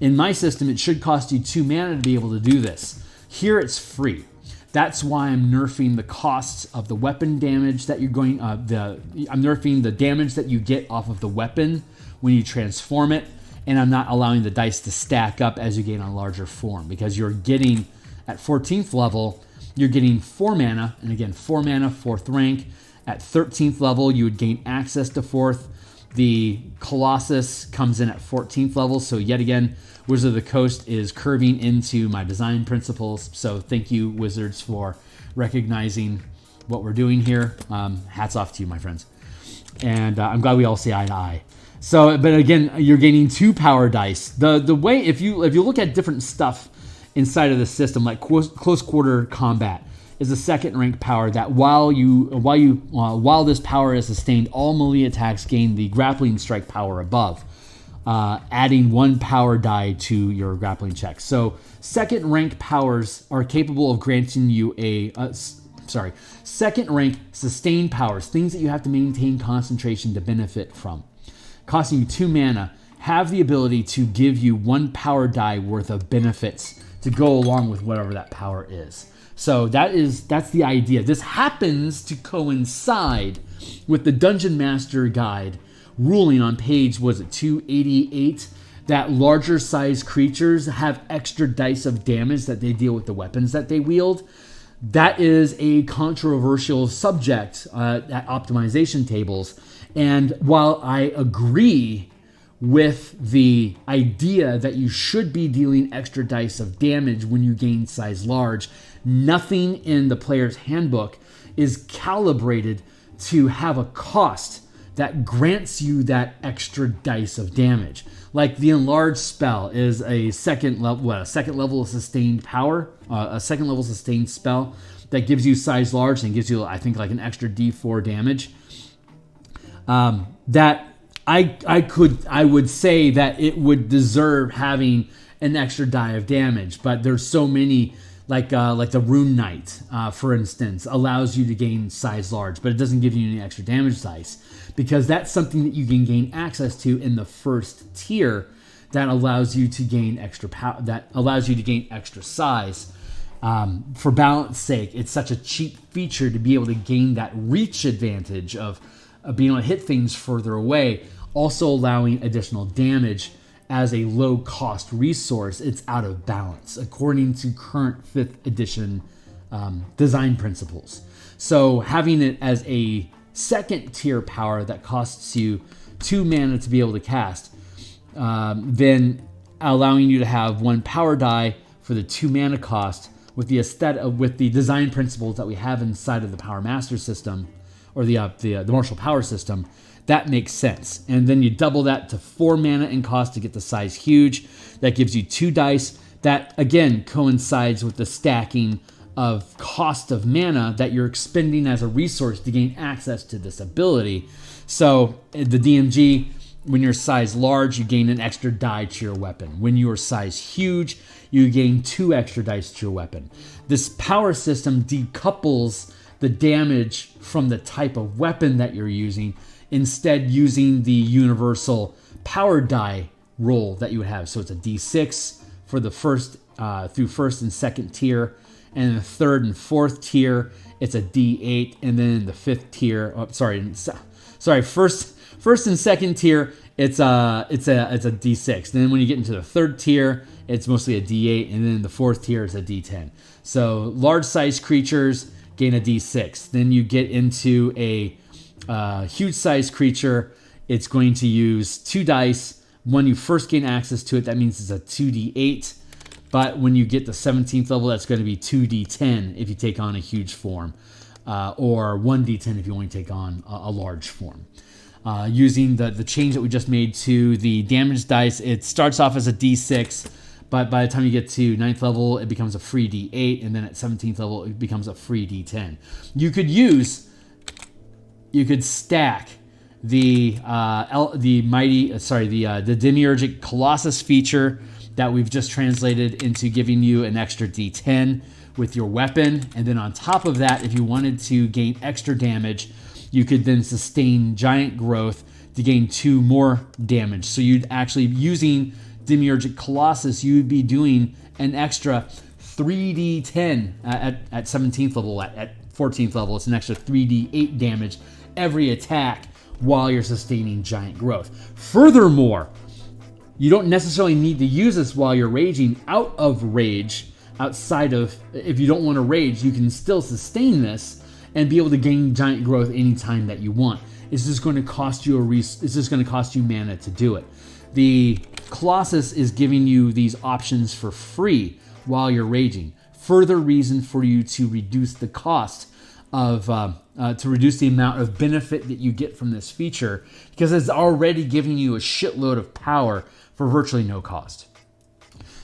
In my system, it should cost you 2 mana to be able to do this. Here it's free. That's why I'm nerfing the costs of the weapon damage that you're going. I'm nerfing the damage that you get off of the weapon when you transform it, and I'm not allowing the dice to stack up as you gain a larger form, because you're getting at 14th level, you're getting 4 mana, and again 4 mana, 4th rank. At 13th level, you would gain access to 4th. The Colossus comes in at 14th level, so yet again, Wizard of the Coast is curving into my design principles. So thank you, Wizards, for recognizing what we're doing here. Hats off to you, my friends. And I'm glad we all see eye to eye. So, but again, you're gaining 2 power dice. The way, if you look at different stuff inside of the system, like close quarter combat is a 2nd rank power that while this power is sustained, all melee attacks gain the grappling strike power above, adding 1 power die to your grappling check. So 2nd rank powers are capable of granting you 2nd rank sustained powers, things that you have to maintain concentration to benefit from, costing you 2 mana, have the ability to give you 1 power die worth of benefits to go along with whatever that power is. So that's the idea. This happens to coincide with the Dungeon Master Guide ruling on page, was it 288, that larger size creatures have extra dice of damage that they deal with the weapons that they wield. That is a controversial subject at optimization tables. And while I agree with the idea that you should be dealing extra dice of damage when you gain size large, nothing in the player's handbook is calibrated to have a cost that grants you that extra dice of damage. Like the enlarged spell is a second level of sustained power, a second level sustained spell that gives you size large and gives you, I think, like an extra D4 damage. That I would say that it would deserve having an extra die of damage, but there's so many, like the Rune Knight, for instance, allows you to gain size large, but it doesn't give you any extra damage dice, because that's something that you can gain access to in the first tier that allows you to gain extra power, that allows you to gain extra size. For balance sake, it's such a cheap feature to be able to gain that reach advantage of being able to hit things further away, also allowing additional damage as a low-cost resource. It's out of balance according to current 5th edition design principles. So having it as a second tier power that costs you 2 mana to be able to cast, then allowing you to have 1 power die for the 2 mana cost with the design principles that we have inside of the Power Master system, or the martial power system, that makes sense. And then you double that to 4 mana in cost to get the size huge. That gives you 2 dice. That again coincides with the stacking of cost of mana that you're expending as a resource to gain access to this ability. So the DMG, when you're size large, you gain an extra die to your weapon. When you are size huge, you gain 2 extra dice to your weapon. This power system decouples the damage from the type of weapon that you're using, instead using the universal power die roll that you would have. So it's a D6 for the first through first and second tier, and in the third and fourth tier it's a D8, and then in the fifth tier, first and second tier it's a D6. Then when you get into the third tier, it's mostly a D8, and then in the fourth tier it's a D10. So large size creatures gain a D6. Then you get into a huge size creature, it's going to use 2 dice. When you first gain access to it, that means it's a 2d8. But when you get the 17th level, that's going to be 2d10 if you take on a huge form, or 1d10 if you only take on a large form. Using the change that we just made to the damage dice, it starts off as a d6, but by the time you get to 9th level, it becomes a free d8, and then at 17th level, it becomes a free d10. You could stack the Demiurgic Colossus feature that we've just translated into giving you an extra D10 with your weapon, and then on top of that, if you wanted to gain extra damage, you could then sustain giant growth to gain 2 more damage. So you'd actually, using Demiurgic Colossus, you'd be doing an extra 3d10 at 17th level. At 14th level, it's an extra 3d8 damage every attack while you're sustaining giant growth. Furthermore, you don't necessarily need to use this while you're raging. Out of rage, outside of, if you don't want to rage, you can still sustain this and be able to gain giant growth anytime that you want. It's just going to cost you it's just going to cost you mana to do it. The Colossus is giving you these options for free while you're raging. Further reason for you to reduce the cost of to reduce the amount of benefit that you get from this feature, because it's already giving you a shitload of power for virtually no cost.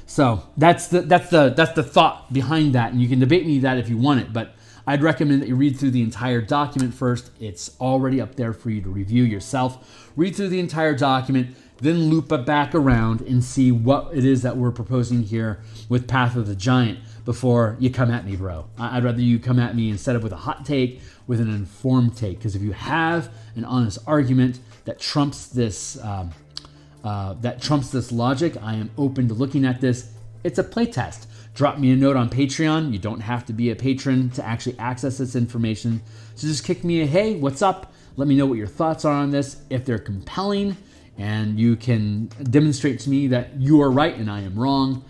So that's the thought behind that, and you can debate me that if you want it, but I'd recommend that you read through the entire document first. It's already up there for you to review yourself. Read through the entire document, then loop it back around and see what it is that we're proposing here with Path of the Giant before you come at me, bro. I'd rather you come at me instead of with a hot take, with an informed take. Because if you have an honest argument that trumps this logic, I am open to looking at this. It's a playtest. drop me a note on Patreon. You don't have to be a patron to actually access this information. So just kick me a, hey, what's up? Let me know what your thoughts are on this. If they're compelling and you can demonstrate to me that you are right and I am wrong,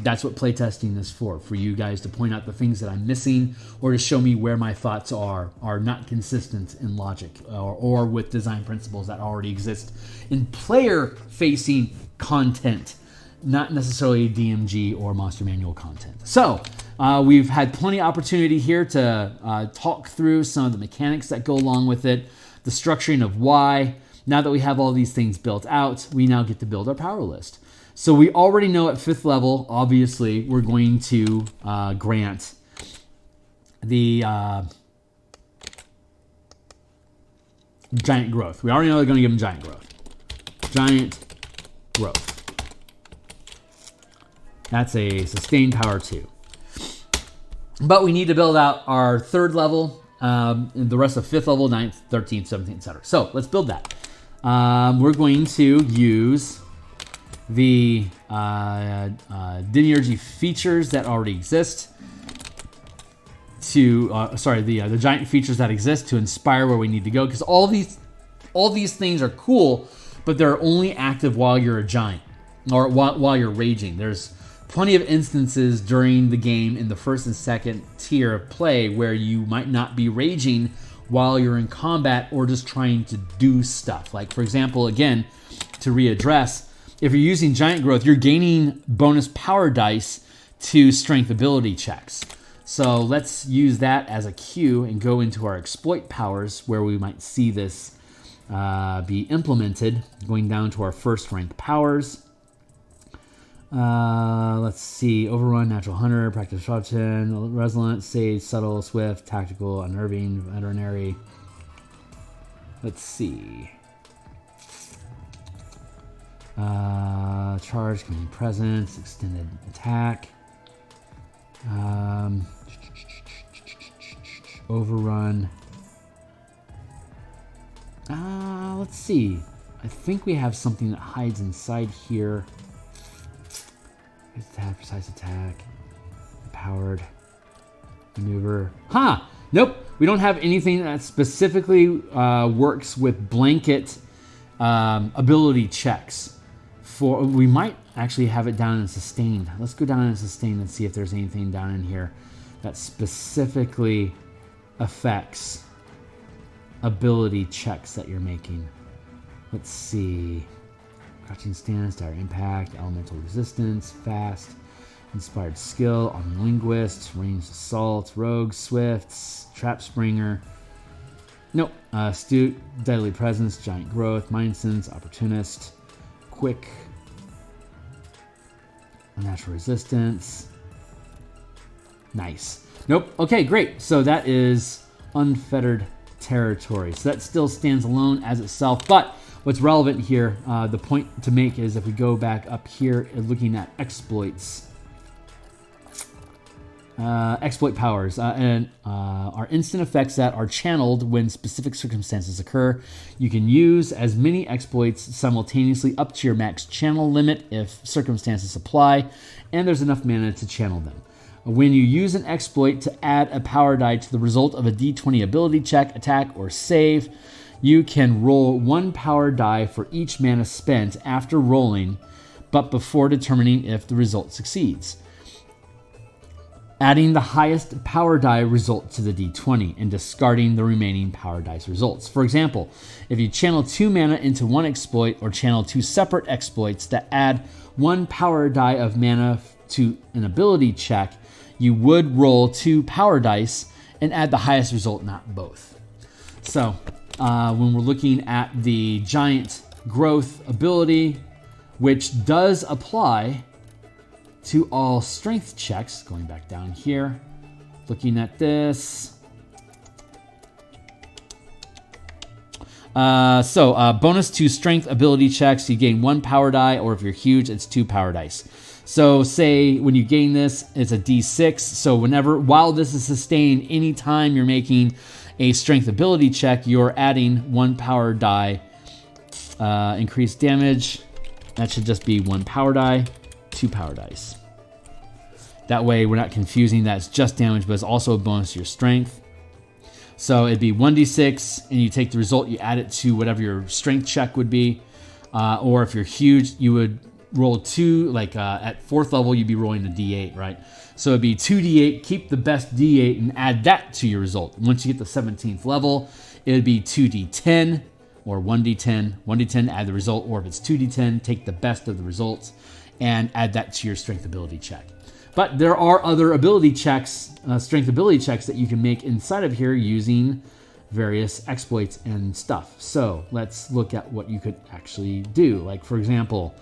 that's what playtesting is for you guys to point out the things that I'm missing or to show me where my thoughts are not consistent in logic or with design principles that already exist in player-facing content, not necessarily DMG or Monster Manual content. So we've had plenty of opportunity here to talk through some of the mechanics that go along with it, the structuring of why. Now that we have all these things built out, we now get to build our power list. So we already know at 5th level, obviously, we're going to grant the giant growth. We already know they're going to give them giant growth. Giant growth. That's a sustained power 2. But we need to build out our 3rd level, the rest of 5th level, 9th, 13th, 17th, etc. So let's build that. We're going to use the Theurgy features that already exist to, the giant features that exist to inspire where we need to go. Because all these things are cool, but they're only active while you're a giant or while you're raging. There's plenty of instances during the game in the 1st and 2nd tier of play where you might not be raging while you're in combat or just trying to do stuff. Like, for example, again, to readdress, if you're using giant growth, you're gaining bonus power dice to strength ability checks. So let's use that as a cue and go into our exploit powers where we might see this be implemented. Going down to our 1st rank powers. Let's see, Overrun, Natural Hunter, Practice Shotgun, Resilient, Sage, Subtle, Swift, Tactical, Unnerving, Veterinary. Let's see. Charge, Commanding Presence, Extended Attack. Overrun. Let's see. I think we have something that hides inside here. Attack, precise attack, powered maneuver. Nope. We don't have anything that specifically works with blanket ability checks. We might actually have it down in sustained. Let's go down in sustained and see if there's anything down in here that specifically affects ability checks that you're making. Let's see. Crouching stance, dire impact, elemental resistance, fast, inspired skill, army linguist, ranged assault, rogue, swifts, trap springer. Nope. Astute, deadly presence, giant growth, mind sense, opportunist, quick, unnatural resistance. Nice. Nope. Okay, great. So that is unfettered territory. So that still stands alone as itself, but what's relevant here, the point to make is if we go back up here and looking at exploits, exploit powers, and are instant effects that are channeled when specific circumstances occur. You can use as many exploits simultaneously up to your max channel limit if circumstances apply, and there's enough mana to channel them. When you use an exploit to add a power die to the result of a d20 ability check, attack, or save, you can roll 1 power die for each mana spent after rolling, but before determining if the result succeeds. Adding the highest power die result to the d20 and discarding the remaining power dice results. For example, if you channel 2 mana into one exploit or channel 2 separate exploits that add 1 power die of mana to an ability check, you would roll 2 power dice and add the highest result, not both. So when we're looking at the giant growth ability, which does apply to all strength checks, going back down here, looking at this. Bonus to strength ability checks, you gain 1 power die, or if you're huge, it's 2 power dice. So say when you gain this, it's a d6. So while this is sustained, anytime you're making a strength ability check, you're adding 1 power die. Increased damage, that should just be 1 power die, 2 power dice. That way we're not confusing that it's just damage, but it's also a bonus to your strength. So it'd be 1d6, and you take the result, you add it to whatever your strength check would be. Or if you're huge, you would roll 2, like at 4th level, you'd be rolling a d8, right? So it'd be 2d8, keep the best d8, and add that to your result. Once you get the 17th level, it'd be 2d10, or 1d10. 1d10, add the result, or if it's 2d10, take the best of the results, and add that to your strength ability check. But there are other ability checks, strength ability checks that you can make inside of here using various exploits and stuff. So let's look at what you could actually do. Like for example,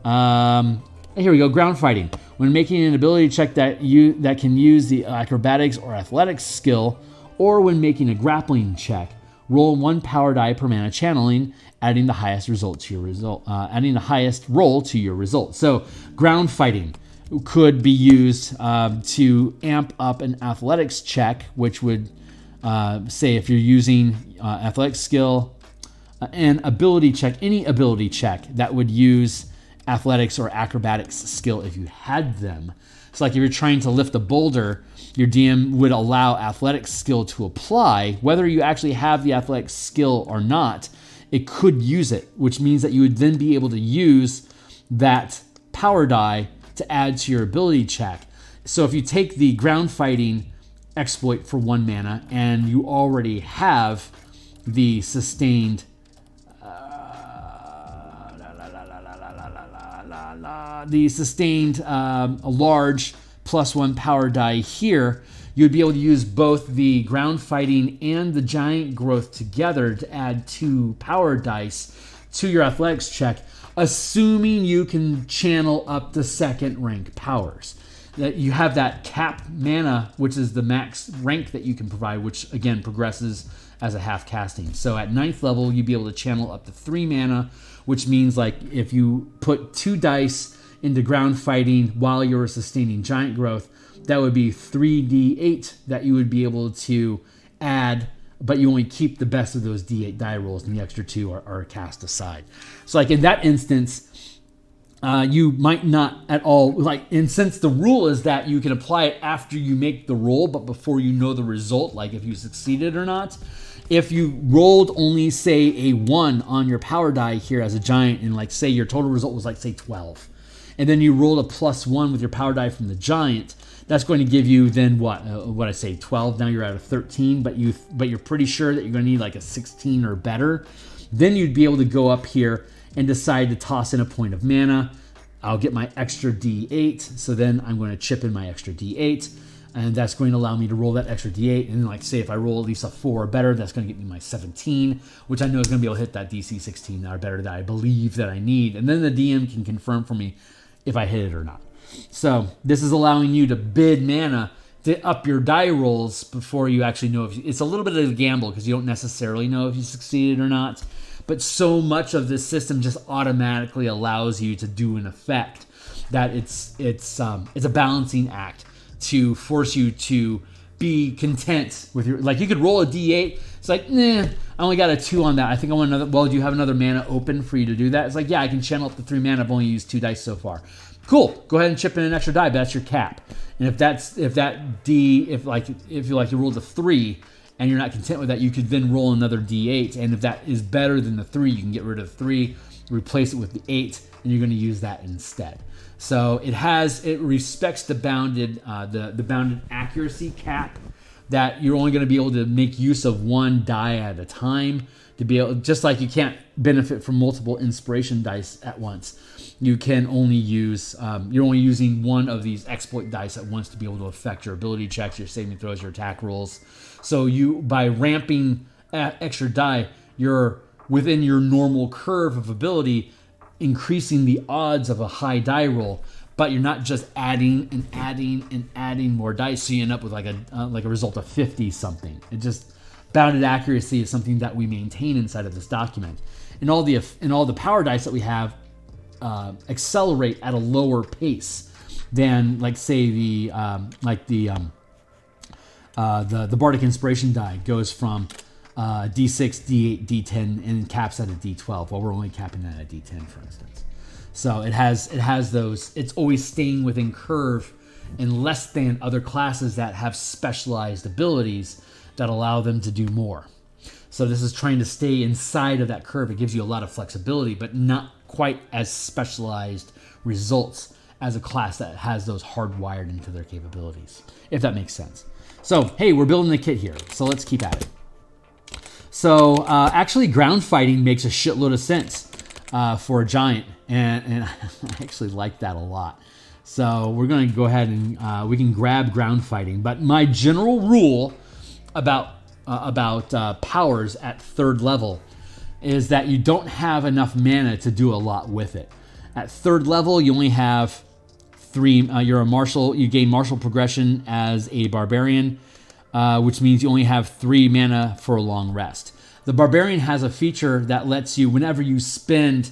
here we go, ground fighting. When making an ability check that can use the acrobatics or athletics skill, or when making a grappling check, roll 1 power die per mana channeling, adding the highest result to your result, adding the highest roll to your result. So ground fighting could be used to amp up an athletics check, which would say if you're using athletic skill, an ability check, any ability check that would use athletics or acrobatics skill if you had them. So like if you're trying to lift a boulder, your DM would allow athletics skill to apply. Whether you actually have the athletic skill or not, it could use it, which means that you would then be able to use that power die to add to your ability check. So if you take the ground fighting exploit for 1 mana and you already have the sustained a large +1 power die here, you'd be able to use both the ground fighting and the giant growth together to add 2 power dice to your athletics check, assuming you can channel up to 2nd rank powers. That you have that cap mana, which is the max rank that you can provide, which again progresses as a half casting. So at 9th level, you'd be able to channel up to 3 mana, which means like if you put 2 dice into ground fighting while you're sustaining giant growth, that would be 3d8 that you would be able to add, but you only keep the best of those d8 die rolls, and the extra 2 are cast aside. So like in that instance, you might not at all, like, and since the rule is that you can apply it after you make the roll, but before you know the result, like if you succeeded or not. If you rolled only, say, a 1 on your power die here as a giant, and like say your total result was like, say, 12, and then you rolled a +1 with your power die from the giant, that's going to give you then what I say, 12. Now you're at a 13, but you're pretty sure that you're going to need like a 16 or better. Then you'd be able to go up here and decide to toss in a point of mana. I'll get my extra d8, so then I'm going to chip in my extra d8, and that's going to allow me to roll that extra d8. And then, like, say if I roll at least a 4 or better, that's going to get me my 17, which I know is going to be able to hit that DC 16 or better that I believe that I need. And then the DM can confirm for me if I hit it or not. So this is allowing you to bid mana to up your die rolls before you actually know if it's a little bit of a gamble, because you don't necessarily know if you succeeded or not. But so much of this system just automatically allows you to do an effect that it's a balancing act to force you to be content with your, like, you could roll a d8. It's like, nah, I only got a 2 on that. I think I want another. Well, do you have another mana open for you to do that? It's like, yeah, I can channel up to 3 mana. I've only used 2 dice so far. Cool. Go ahead and chip in an extra die, but that's your cap. And if you rolled a 3 and you're not content with that, you could then roll another d8. And if that is better than the 3, you can get rid of the 3, replace it with the 8, and you're going to use that instead. So it respects the bounded accuracy cap, that you're only going to be able to make use of 1 die at a time, to be able, just like you can't benefit from multiple inspiration dice at once. You can only use, you're only using 1 of these exploit dice at once to be able to affect your ability checks, your saving throws, your attack rolls. So by ramping extra die, you're within your normal curve of ability, increasing the odds of a high die roll, but you're not just adding and adding and adding more dice, so you end up with like a result of 50 something. It just, bounded accuracy is something that we maintain inside of this document, and all the power dice that we have accelerate at a lower pace than, like, say the Bardic Inspiration die goes from D6, D8, D10, and caps at a D12. Well, we're only capping that at D10, for instance. So it has those. It's always staying within curve and less than other classes that have specialized abilities that allow them to do more. So this is trying to stay inside of that curve. It gives you a lot of flexibility, but not quite as specialized results as a class that has those hardwired into their capabilities, if that makes sense. So, hey, we're building the kit here, so let's keep at it. So actually ground fighting makes a shitload of sense for a giant, and I actually like that a lot. So we're going to go ahead and we can grab ground fighting. But my general rule about powers at 3rd level is that you don't have enough mana to do a lot with it. At 3rd level, you only have 3. You're a martial. You gain martial progression as a barbarian, which means you only have 3 mana for a long rest. The barbarian has a feature that lets you, whenever you spend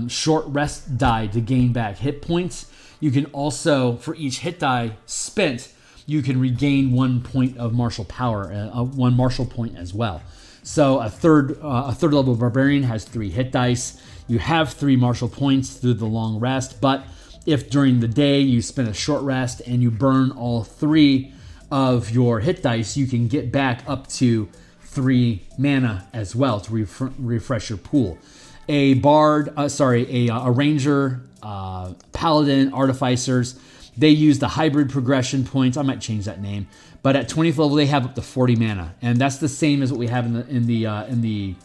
short rest die to gain back hit points, you can also, for each hit die spent, you can regain 1 point of martial power, 1 martial point as well. So a third level barbarian has 3 hit dice. You have 3 martial points through the long rest, but if during the day you spend a short rest and you burn all 3 of your hit dice, you can get back up to 3 mana as well to refresh your pool. A ranger, paladin, artificers, they use the hybrid progression points. I might change that name, but at 20th level they have up to 40 mana, and that's the same as what we have in the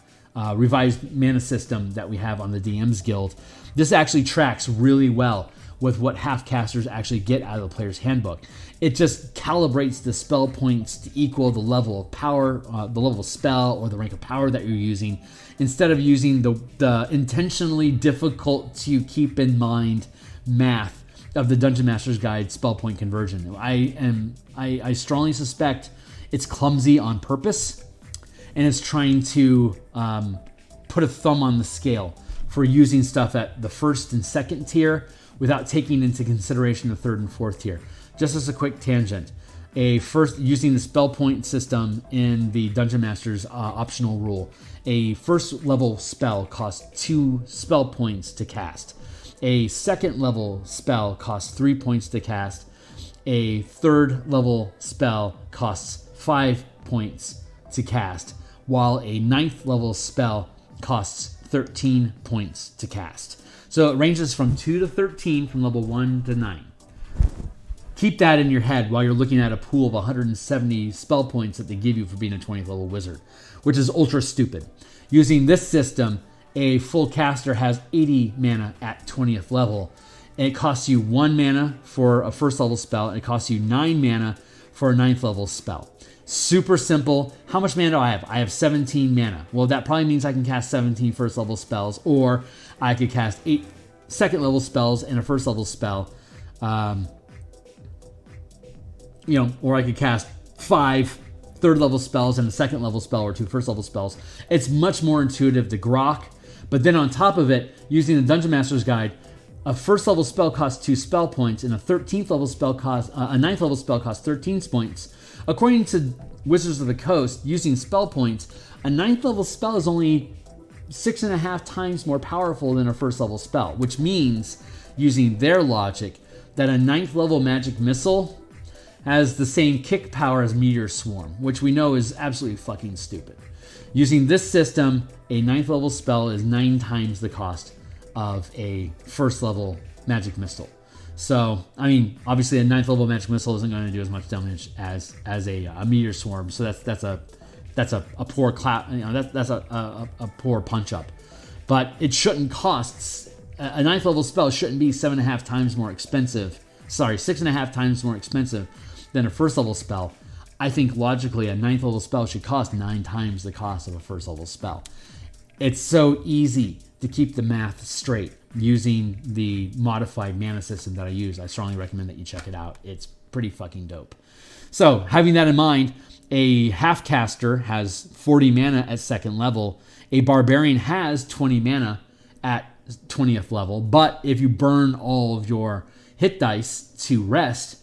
revised mana system that we have on the DMsGuild. This actually tracks really well with what half-casters actually get out of the player's handbook. It just calibrates the spell points to equal the level of power, the level of spell, or the rank of power that you're using, instead of using the intentionally difficult to keep in mind math of the Dungeon Master's Guide spell point conversion. I strongly suspect it's clumsy on purpose, and it's trying to put a thumb on the scale for using stuff at the 1st and 2nd tier without taking into consideration the 3rd and 4th tier. Just as a quick tangent, using the spell point system in the Dungeon Master's optional rule, a 1st level spell costs 2 spell points to cast. A 2nd level spell costs 3 points to cast. A 3rd level spell costs 5 points to cast, while a 9th level spell costs 13 points to cast. So it ranges from 2 to 13 from level 1 to 9. Keep that in your head while you're looking at a pool of 170 spell points that they give you for being a 20th level wizard, which is ultra stupid. Using this system, a full caster has 80 mana at 20th level, and it costs you 1 mana for a 1st level spell, and it costs you 9 mana for a 9th level spell. Super simple. How much mana do I have? I have 17 mana. Well, that probably means I can cast 17 1st level spells, or I could cast 8 2nd level spells and a 1st level spell. Or I could cast 5 3rd level spells and a 2nd level spell, or 2 1st level spells. It's much more intuitive to grok. But then on top of it, using the Dungeon Master's Guide, a 1st level spell costs 2 spell points, and a 13th level spell costs a 9th level spell costs 13 points. According to Wizards of the Coast, using spell points, a 9th level spell is only 6.5 times more powerful than a 1st level spell, which means, using their logic, that a 9th level magic missile has the same kick power as Meteor Swarm, which we know is absolutely fucking stupid. Using this system, a 9th level spell is 9 times the cost of a 1st level magic missile. So, I mean, obviously a 9th level magic missile isn't going to do as much damage as a Meteor Swarm. So that's a poor clap. That's a poor punch up. But it shouldn't cost, a 9th level spell shouldn't be 6.5 times more expensive than a 1st level spell. I think logically a 9th level spell should cost 9 times the cost of a 1st level spell. It's so easy to keep the math straight using the modified mana system that I use. I strongly recommend that you check it out. It's pretty fucking dope. So having that in mind, a half caster has 40 mana at 2nd level. A barbarian has 20 mana at 20th level. But if you burn all of your hit dice to rest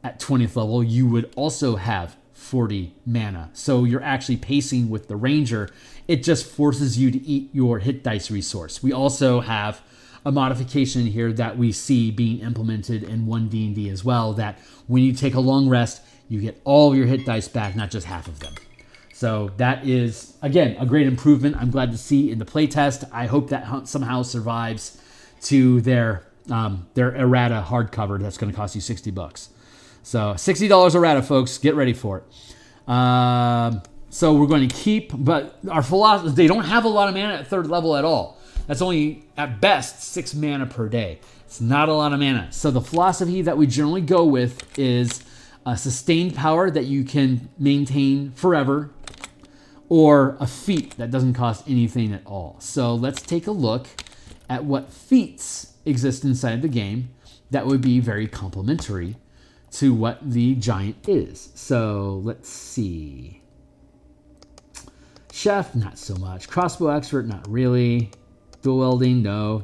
at 20th level, you would also have 40 mana. So you're actually pacing with the ranger. It just forces you to eat your hit dice resource. We also have a modification here that we see being implemented in 1D&D as well, that when you take a long rest, you get all of your hit dice back, not just half of them. So that is, again, a great improvement. I'm glad to see in the playtest. I hope that somehow survives to their errata hardcover that's going to cost you $60. So $60 errata, folks. Get ready for it. So we're going to keep, but our philosophy, they don't have a lot of mana at 3rd level at all. That's only, at best, 6 mana per day. It's not a lot of mana. So the philosophy that we generally go with is a sustained power that you can maintain forever, or a feat that doesn't cost anything at all. So let's take a look at what feats exist inside the game that would be very complementary to what the giant is. So let's see. Chef, not so much. Crossbow expert, not really. Dual wielding, no.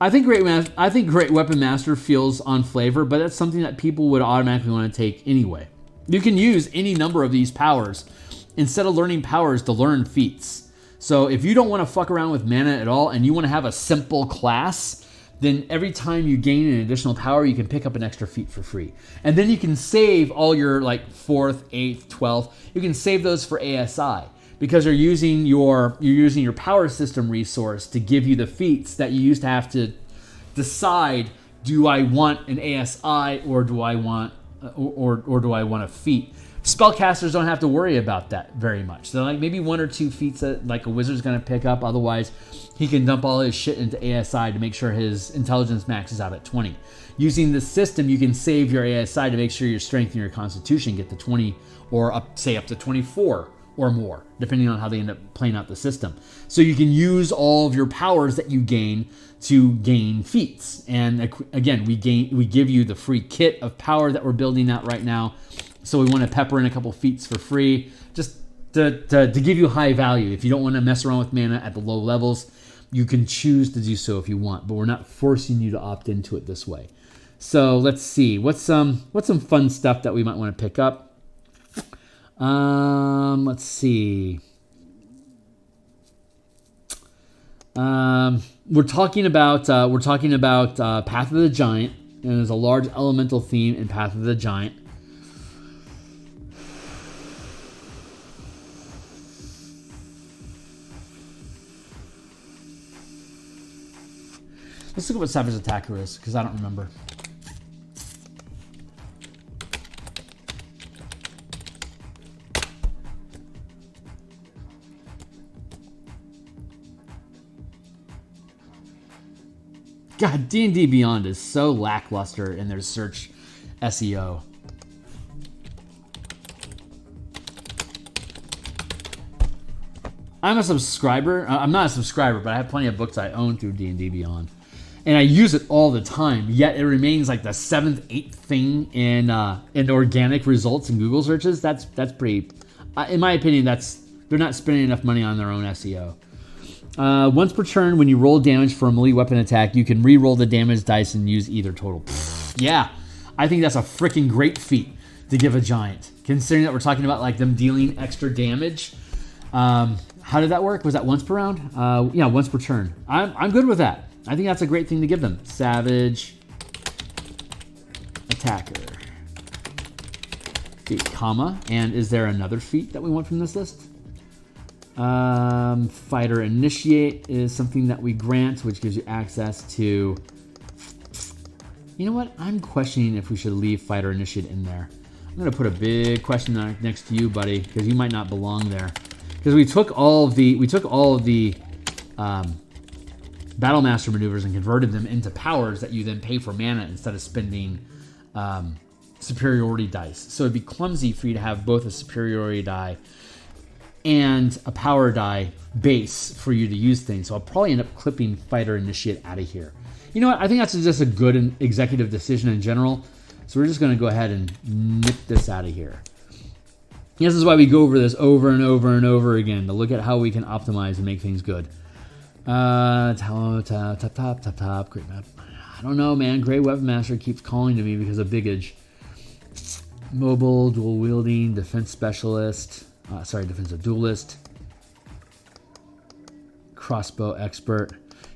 I think Great Weapon Master feels on flavor, but that's something that people would automatically want to take anyway. You can use any number of these powers instead of learning powers to learn feats. So if you don't want to fuck around with mana at all and you want to have a simple class, then every time you gain an additional power, you can pick up an extra feat for free. And then you can save all your like 4th, 8th, 12th. You can save those for ASI because you're using your power system resource to give you the feats that you used to have to decide, do I want an ASI or do I want a feat? Spellcasters don't have to worry about that very much. So like maybe 1 or 2 feats that like a wizard's going to pick up. Otherwise, he can dump all his shit into ASI to make sure his intelligence maxes out at 20. Using the system, you can save your ASI to make sure your strength and your constitution get to 20 or up to 24 or more, depending on how they end up playing out the system. So you can use all of your powers that you gain to gain feats. And again, we give you the free kit of power that we're building out right now. So we want to pepper in a couple feats for free, just to give you high value. If you don't want to mess around with mana at the low levels, you can choose to do so if you want, but we're not forcing you to opt into it this way. So let's see, what's some fun stuff that we might want to pick up. Let's see. We're talking about Path of the Giant, and there's a large elemental theme in Path of the Giant. Let's look at what Savage Attacker is, because I don't remember. God, D&D Beyond is so lackluster in their search SEO. I'm a subscriber. I'm not a subscriber, but I have plenty of books I own through D&D Beyond. And I use it all the time, yet it remains like the 7th, 8th thing in organic results in Google searches. That's pretty, in my opinion, they're not spending enough money on their own SEO. Once per turn, when you roll damage for a melee weapon attack, you can re-roll the damage dice and use either total. Yeah, I think that's a freaking great feat to give a giant, considering that we're talking about like them dealing extra damage. How did that work? Was that once per round? Yeah, once per turn. I'm good with that. I think that's a great thing to give them. Savage Attacker. Feat, comma. And is there another feat that we want from this list? Fighter Initiate is something that we grant, which gives you access to... You know what? I'm questioning if we should leave Fighter Initiate in there. I'm going to put a big question mark next to you, buddy, because you might not belong there. Because we took all of the Battle Master maneuvers and converted them into powers that you then pay for mana instead of spending superiority dice. So it'd be clumsy for you to have both a superiority die and a power die base for you to use things. So I'll probably end up clipping Fighter Initiate out of here. You know what? I think that's just a good executive decision in general. So we're just going to go ahead and nip this out of here. This is why we go over this over and over and over again, to look at how we can optimize and make things good. Top. Great map. I don't know, man. Great Weapon Master keeps calling to me because of Bigage. Mobile, dual wielding, defense specialist. Defensive duelist. crossbow expert.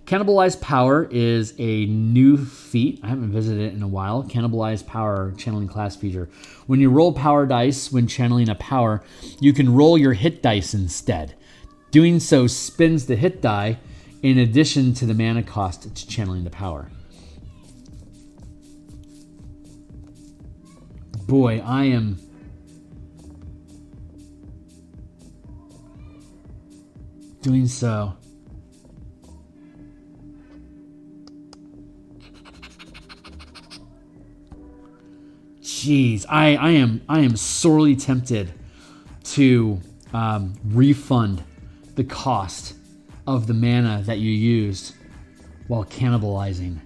Cannibalize power is a new feat. I haven't visited it in a while. Cannibalize power channeling class feature. When you roll power dice when channeling a power, you can roll your hit dice instead. Doing so spins the hit die in addition to the mana cost to channeling the power. Boy, I am doing so. Jeez, I am sorely tempted to refund the cost of the mana that you used while cannibalizing.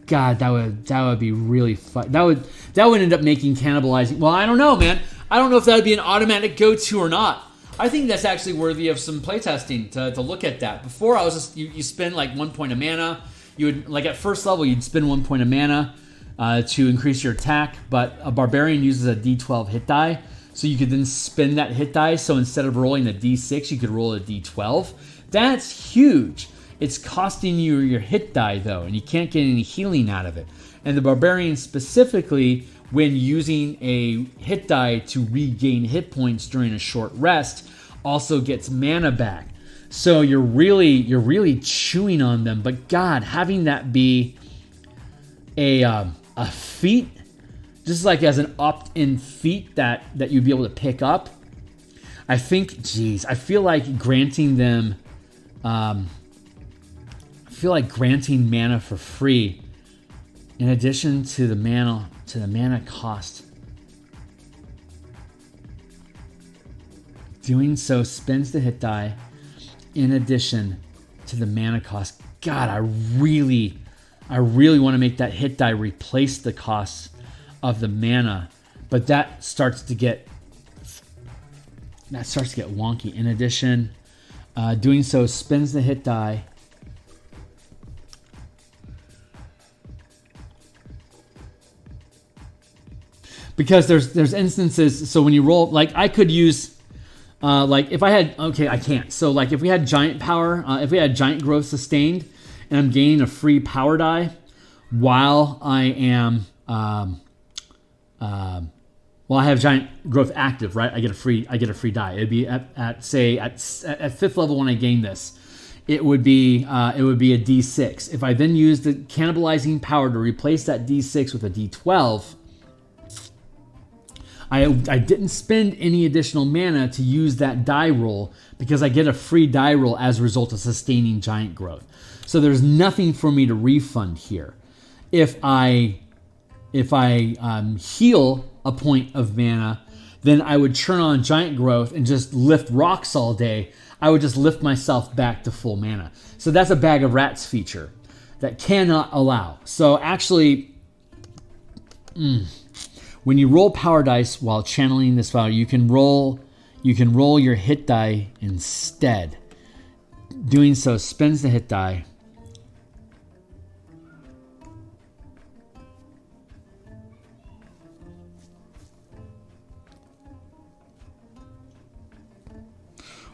God, that would be really fun. That would end up making cannibalizing. Well, I don't know, man. I don't know if that would be an automatic go-to or not. I think that's actually worthy of some playtesting to look at that. Before, I was just you spend like 1 point of mana. You would, like, at first level, you'd spend 1 point of mana to increase your attack, but a barbarian uses a d12 hit die, so you could then spin that hit die. So instead of rolling a d6, you could roll a d12. That's huge. It's costing you your hit die, though, and you can't get any healing out of it. And the barbarian specifically, when using a hit die to regain hit points during a short rest, also gets mana back. So you're really chewing on them. But God, having that be a feat, just like as an opt-in feat that you'd be able to pick up, I think, geez, I feel like granting them, granting mana for free in addition to the mana cost. Doing so spins the hit die in addition to the mana cost. God, I really want to make that hit die replace the cost of the mana, but that starts to get wonky. In addition, doing so spins the hit die because there's instances. So when you roll, like, I could use, like, if I had, okay, I can't. So like if we had giant power, if we had giant growth sustained, and I'm gaining a free power die while I am, well, I have giant growth active, right? I get a free die. It'd be at 5th level when I gain this. It would be a D6. If I then use the cannibalizing power to replace that D6 with a D12, I didn't spend any additional mana to use that die roll because I get a free die roll as a result of sustaining giant growth. So there's nothing for me to refund here. If I heal a point of mana, then I would turn on giant growth and just lift rocks all day. I would just lift myself back to full mana. So that's a bag of rats feature that cannot allow. So actually, when you roll power dice while channeling this file, you can roll your hit die instead. Doing so spins the hit die.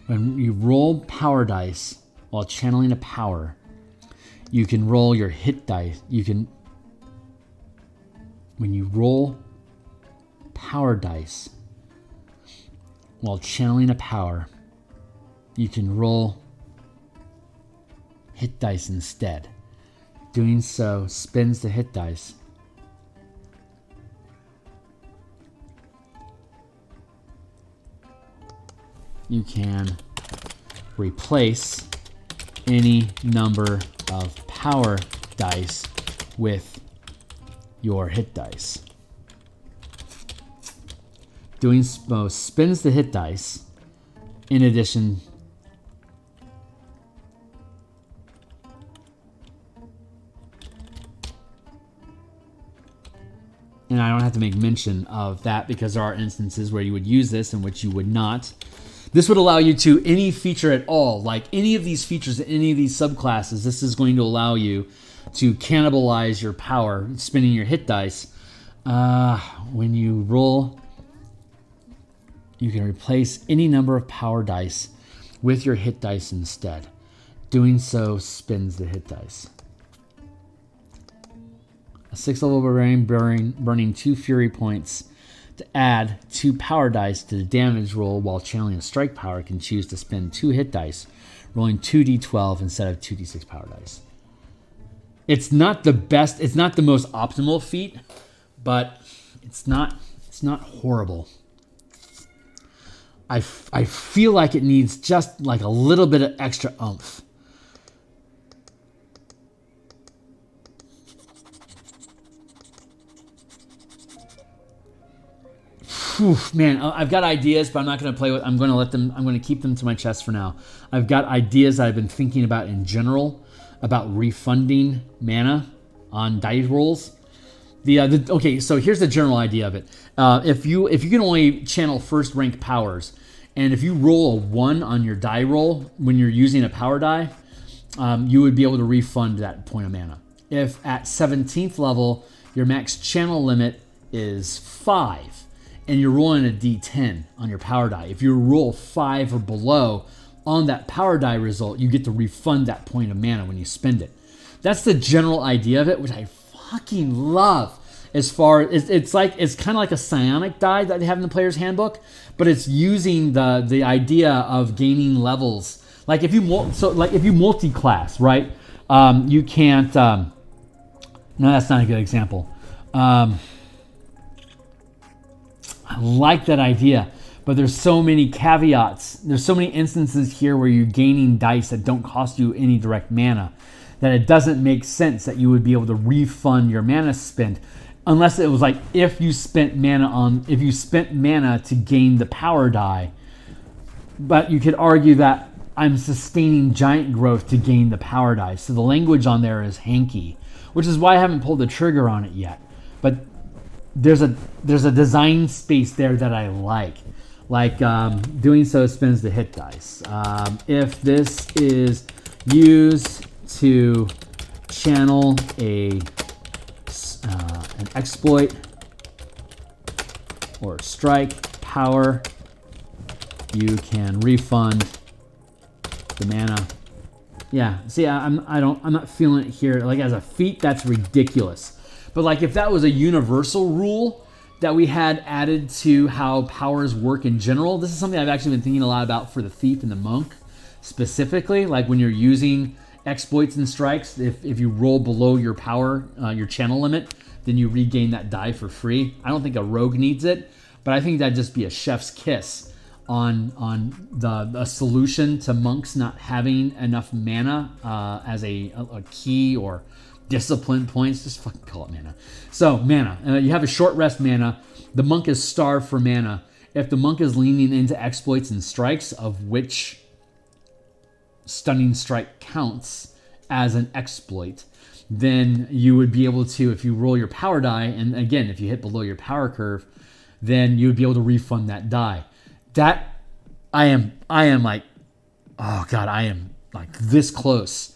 When you roll power dice while channeling a power, you can roll your hit dice. When you roll power dice while channeling a power, you can roll hit dice instead. Doing so spins the hit dice. You can replace any number of power dice with your hit dice. Doing so spins the hit dice in addition and I don't have to make mention of that because there are instances where you would use this and which you would not. This would allow you to, any feature at all, like any of these features, any of these subclasses, this is going to allow you to cannibalize your power, spinning your hit dice. When you roll, you can replace any number of power dice with your hit dice instead. Doing so spins the hit dice. A 6th level barbarian burning 2 fury points to add 2 power dice to the damage roll while channeling a strike power can choose to spend 2 hit dice, rolling 2d12 instead of 2d6 power dice. It's not the best, it's not the most optimal feat, but it's not horrible. I feel like it needs just like a little bit of extra oomph. Whew, man, I've got ideas, but I'm not going to play with. I'm going to let them. I'm going to keep them to my chest for now. I've got ideas that I've been thinking about in general about refunding mana on dice rolls. Okay, so here's the general idea of it. If you can only channel first rank powers, and if you roll a 1 on your die roll when you're using a power die, you would be able to refund that point of mana. If at 17th level your max channel limit is 5. And you're rolling a d10 on your power die. If you roll 5 or below on that power die result, you get to refund that point of mana when you spend it. That's the general idea of it, which I fucking love. As far as it's kind of like a psionic die that they have in the player's handbook, but it's using the idea of gaining levels. Like if you multi-class, right? You can't. No, that's not a good example. I like that idea, but there's so many caveats. There's so many instances here where you're gaining dice that don't cost you any direct mana, that it doesn't make sense that you would be able to refund your mana spent, unless it was like if you spent mana to gain the power die. But you could argue that I'm sustaining giant growth to gain the power die, so the language on there is hanky, which is why I haven't pulled the trigger on it yet. But there's a design space there that I like. Doing so spins the hit dice. If this is used to channel an exploit or strike power, you can refund the mana. Yeah, see, I'm not feeling it here. Like as a feat, that's ridiculous. But like if that was a universal rule that we had added to how powers work in general, this is something I've actually been thinking a lot about for the thief and the monk specifically. Like when you're using exploits and strikes, if you roll below your power, your channel limit, then you regain that die for free. I don't think a rogue needs it, but I think that'd just be a chef's kiss on a solution to monks not having enough mana as a key or discipline points. Just fucking call it mana. So mana, you have a short rest mana. The monk is starved for mana. If the monk is leaning into exploits and strikes, of which stunning strike counts as an exploit, then you would be able to, if you roll your power die, and again, if you hit below your power curve, then you would be able to refund that die. That I am like, oh God, I am like this close.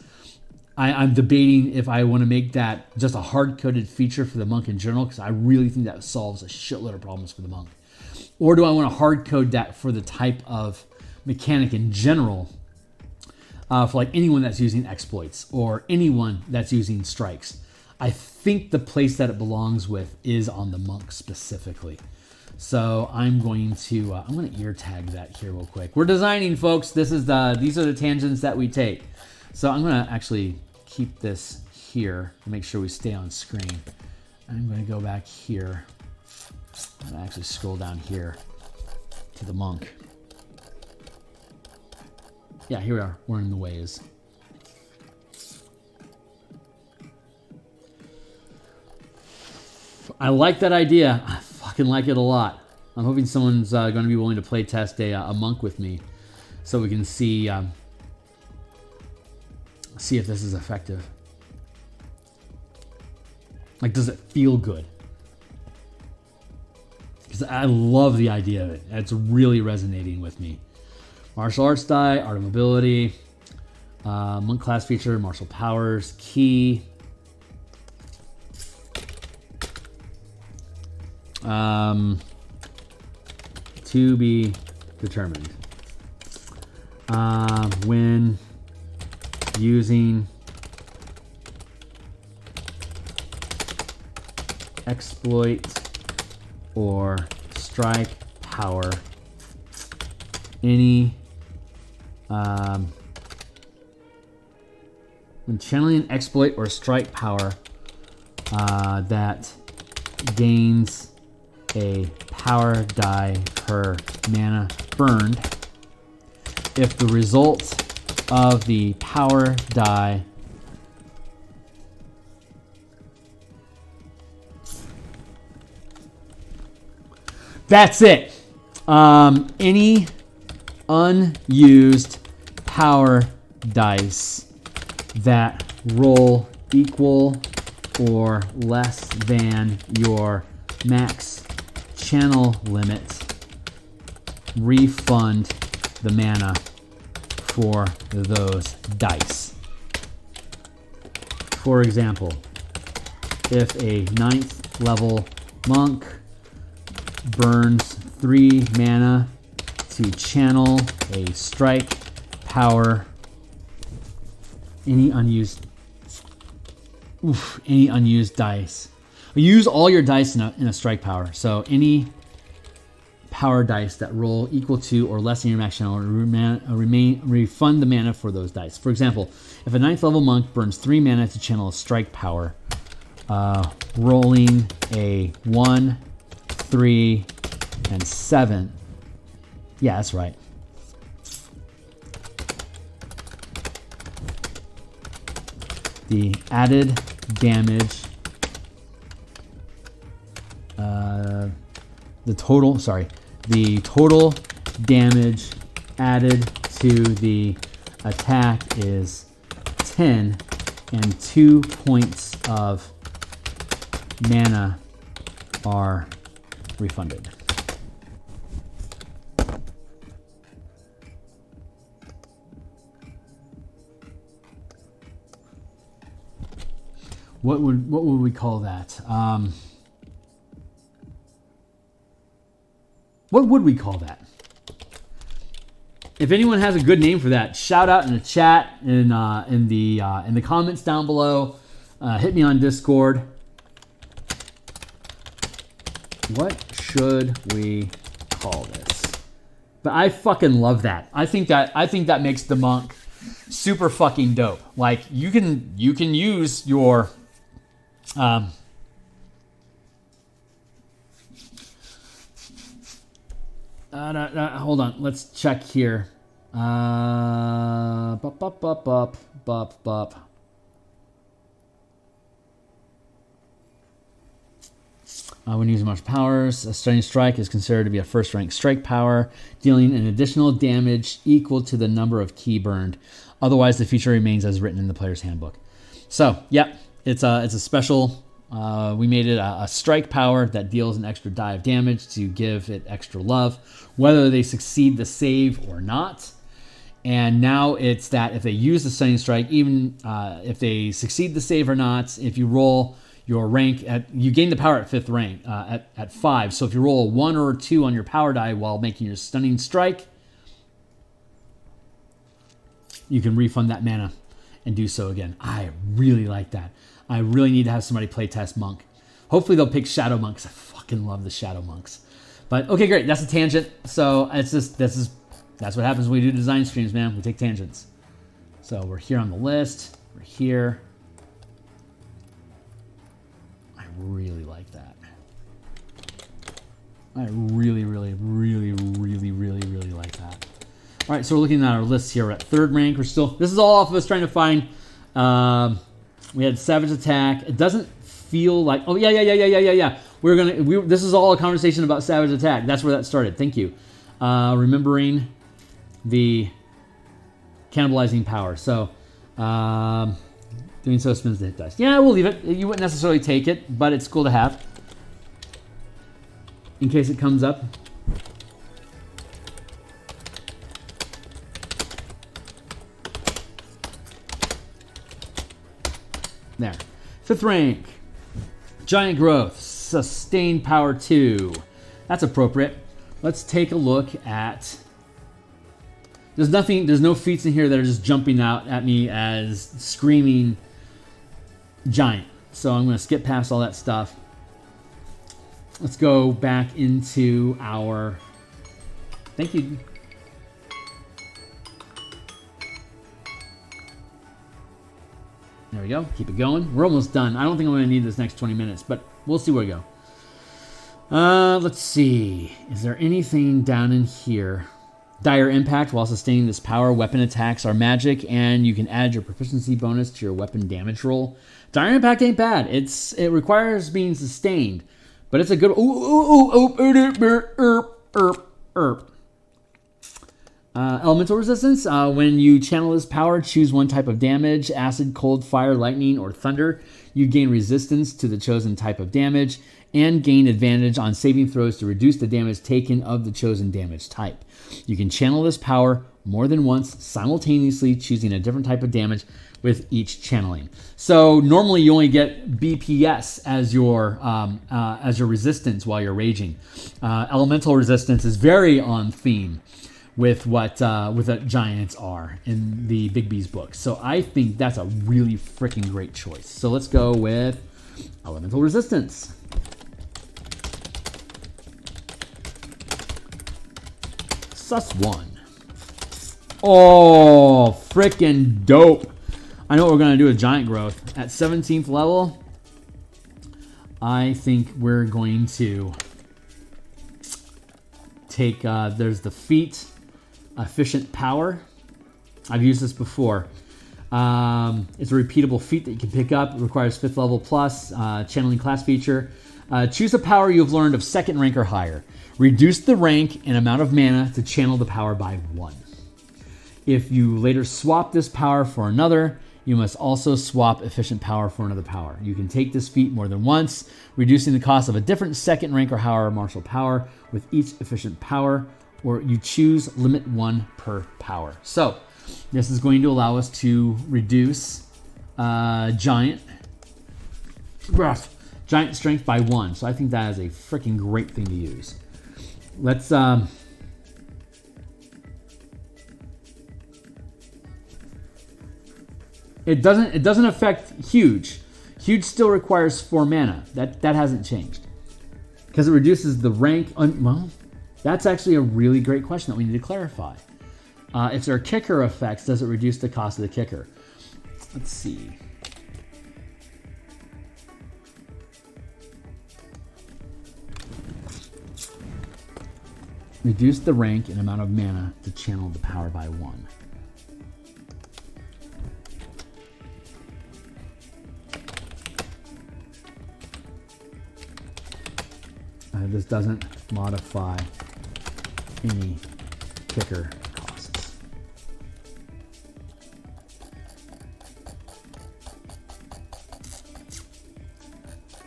I'm debating if I want to make that just a hard-coded feature for the monk in general, because I really think that solves a shitload of problems for the monk. Or do I want to hard-code that for the type of mechanic in general, for like anyone that's using exploits or anyone that's using strikes? I think the place that it belongs with is on the monk specifically. So I'm going to ear tag that here real quick. We're designing, folks. These are the tangents that we take. So I'm going to actually keep this here to make sure we stay on screen. I'm going to go back here and actually scroll down here to the monk. Yeah, here we are. We're in the ways. I like that idea. I fucking like it a lot. I'm hoping someone's going to be willing to play test a monk with me so we can see if this is effective. Like, does it feel good? Because I love the idea of it. It's really resonating with me. Martial arts die, art of mobility, monk class feature, martial powers, key. To be determined. When using exploit or strike power any when channeling an exploit or strike power that gains a power die per mana burned, if the result of the power die that's it. Any unused power dice that roll equal or less than your max channel limit, refund the mana for those dice. For example, if a 9th level monk burns 3 mana to channel a strike power, any unused dice. Use all your dice in a strike power. So any power dice that roll equal to or less than your max channel, refund the mana for those dice. For example, if a 9th level monk burns 3 mana to channel a strike power, rolling a 1, 3, and 7. Yeah, that's right. The added damage, the total damage added to the attack is 10, and 2 points of mana are refunded. What would we call that? What would we call that? If anyone has a good name for that, shout out in the chat, in the comments down below. Hit me on Discord. What should we call this? But I fucking love that. I think that makes the monk super fucking dope. Like you can use your hold on, let's check here. When using much powers, a stunning strike is considered to be a first rank strike power, dealing an additional damage equal to the number of ki burned. Otherwise, the feature remains as written in the player's handbook. So, yeah, it's a special. We made it a strike power that deals an extra die of damage to give it extra love, whether they succeed the save or not. And now it's that if they use the stunning strike, even if they succeed the save or not, if you roll your rank you gain the power at 5th rank at 5. So if you roll a 1 or a 2 on your power die while making your stunning strike, you can refund that mana and do so again. I really like that. I really need to have somebody play test monk. Hopefully they'll pick shadow monks. I fucking love the shadow monks. But okay, great. That's a tangent. So it's just that's what happens when we do design streams, man. We take tangents. So we're here on the list. We're here. I really like that. I really like that. All right, so we're looking at our list here. We're at 3rd rank. We're still. This is all off of us trying to find. We had savage attack. It doesn't feel like. Oh yeah. This is all a conversation about savage attack. That's where that started. Thank you. Remembering the cannibalizing power. So doing so spins the hit dice. Yeah, we'll leave it. You wouldn't necessarily take it, but it's cool to have in case it comes up. There. 5th rank. Giant growth. Sustained power 2. That's appropriate. Let's take a look at There's nothing. There's no feats in here that are just jumping out at me as screaming giant. So I'm going to skip past all that stuff. Let's go back into our... Thank you. There we go. Keep it going. We're almost done. I don't think I'm going to need this next 20 minutes, but we'll see where we go. Let's see. Is there anything down in here? Dire impact while sustaining this power. Weapon attacks are magic, and you can add your proficiency bonus to your weapon damage roll. Dire impact ain't bad. It requires being sustained, but it's a good... Elemental resistance. When you channel this power, choose one type of damage: acid, cold, fire, lightning, or thunder. You gain resistance to the chosen type of damage and gain advantage on saving throws to reduce the damage taken of the chosen damage type. You can channel this power more than once simultaneously, choosing a different type of damage with each channeling. So normally you only get BPS as your resistance while you're raging. Elemental resistance is very on theme with what giants are in the Big B's book. So I think that's a really freaking great choice. So let's go with elemental resistance. Sus 1. Oh, freaking dope. I know what we're going to do with giant growth. At 17th level, I think we're going to take, there's the feat, efficient power. I've used this before. It's a repeatable feat that you can pick up. It requires 5th level plus, channeling class feature. Choose a power you've learned of 2nd rank or higher. Reduce the rank and amount of mana to channel the power by 1. If you later swap this power for another, you must also swap efficient power for another power. You can take this feat more than once, reducing the cost of a different 2nd rank or higher martial power with each efficient power, or you choose limit 1 per power. So this is going to allow us to reduce giant strength by 1. So I think that is a freaking great thing to use. Let's it doesn't affect huge. Huge still requires 4 mana. That hasn't changed because it reduces the rank. Well, that's actually a really great question that we need to clarify. If there are kicker effects, does it reduce the cost of the kicker? Let's see. Reduce the rank and amount of mana to channel the power by 1. This doesn't modify any kicker costs.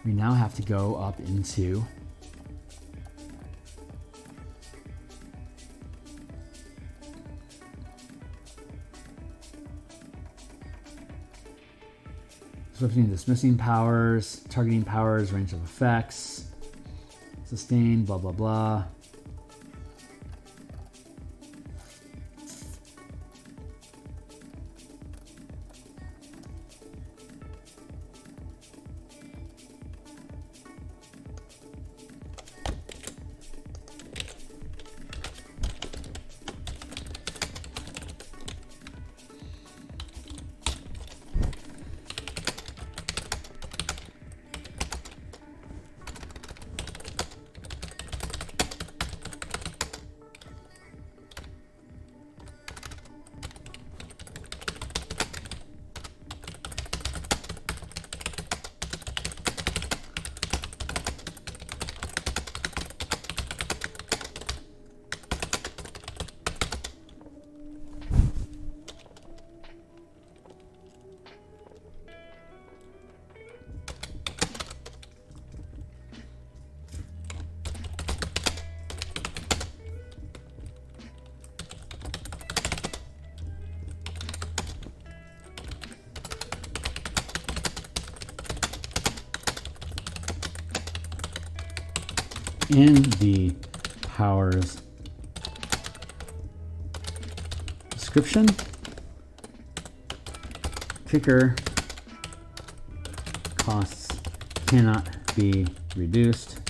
We now have to go up into switching dismissing powers, targeting powers, range of effects, sustain, blah, blah, blah. In the powers description. Kicker costs cannot be reduced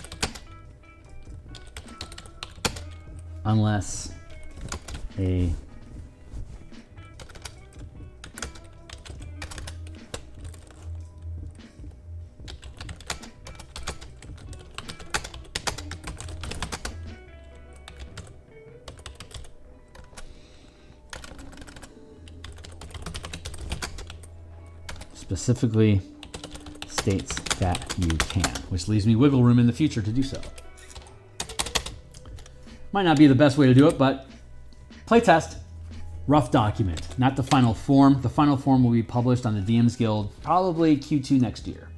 unless a specifically states that you can, which leaves me wiggle room in the future to do so. Might not be the best way to do it, but playtest, rough document, not the final form. The final form will be published on the DMsGuild probably Q2 next year.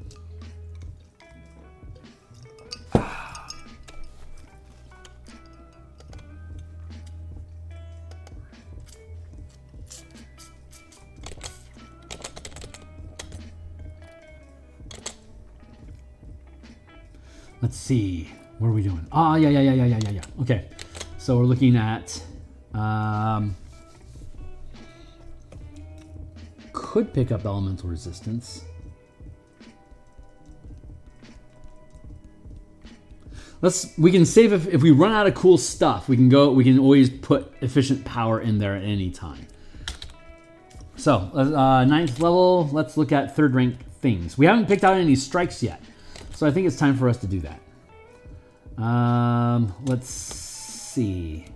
Let's see, what are we doing? Ah, yeah. Okay, so we're looking at, could pick up elemental resistance. We can save if we run out of cool stuff, we can always put efficient power in there at any time. So, 9th level, let's look at 3rd rank things. We haven't picked out any strikes yet. So I think it's time for us to do that. Let's see.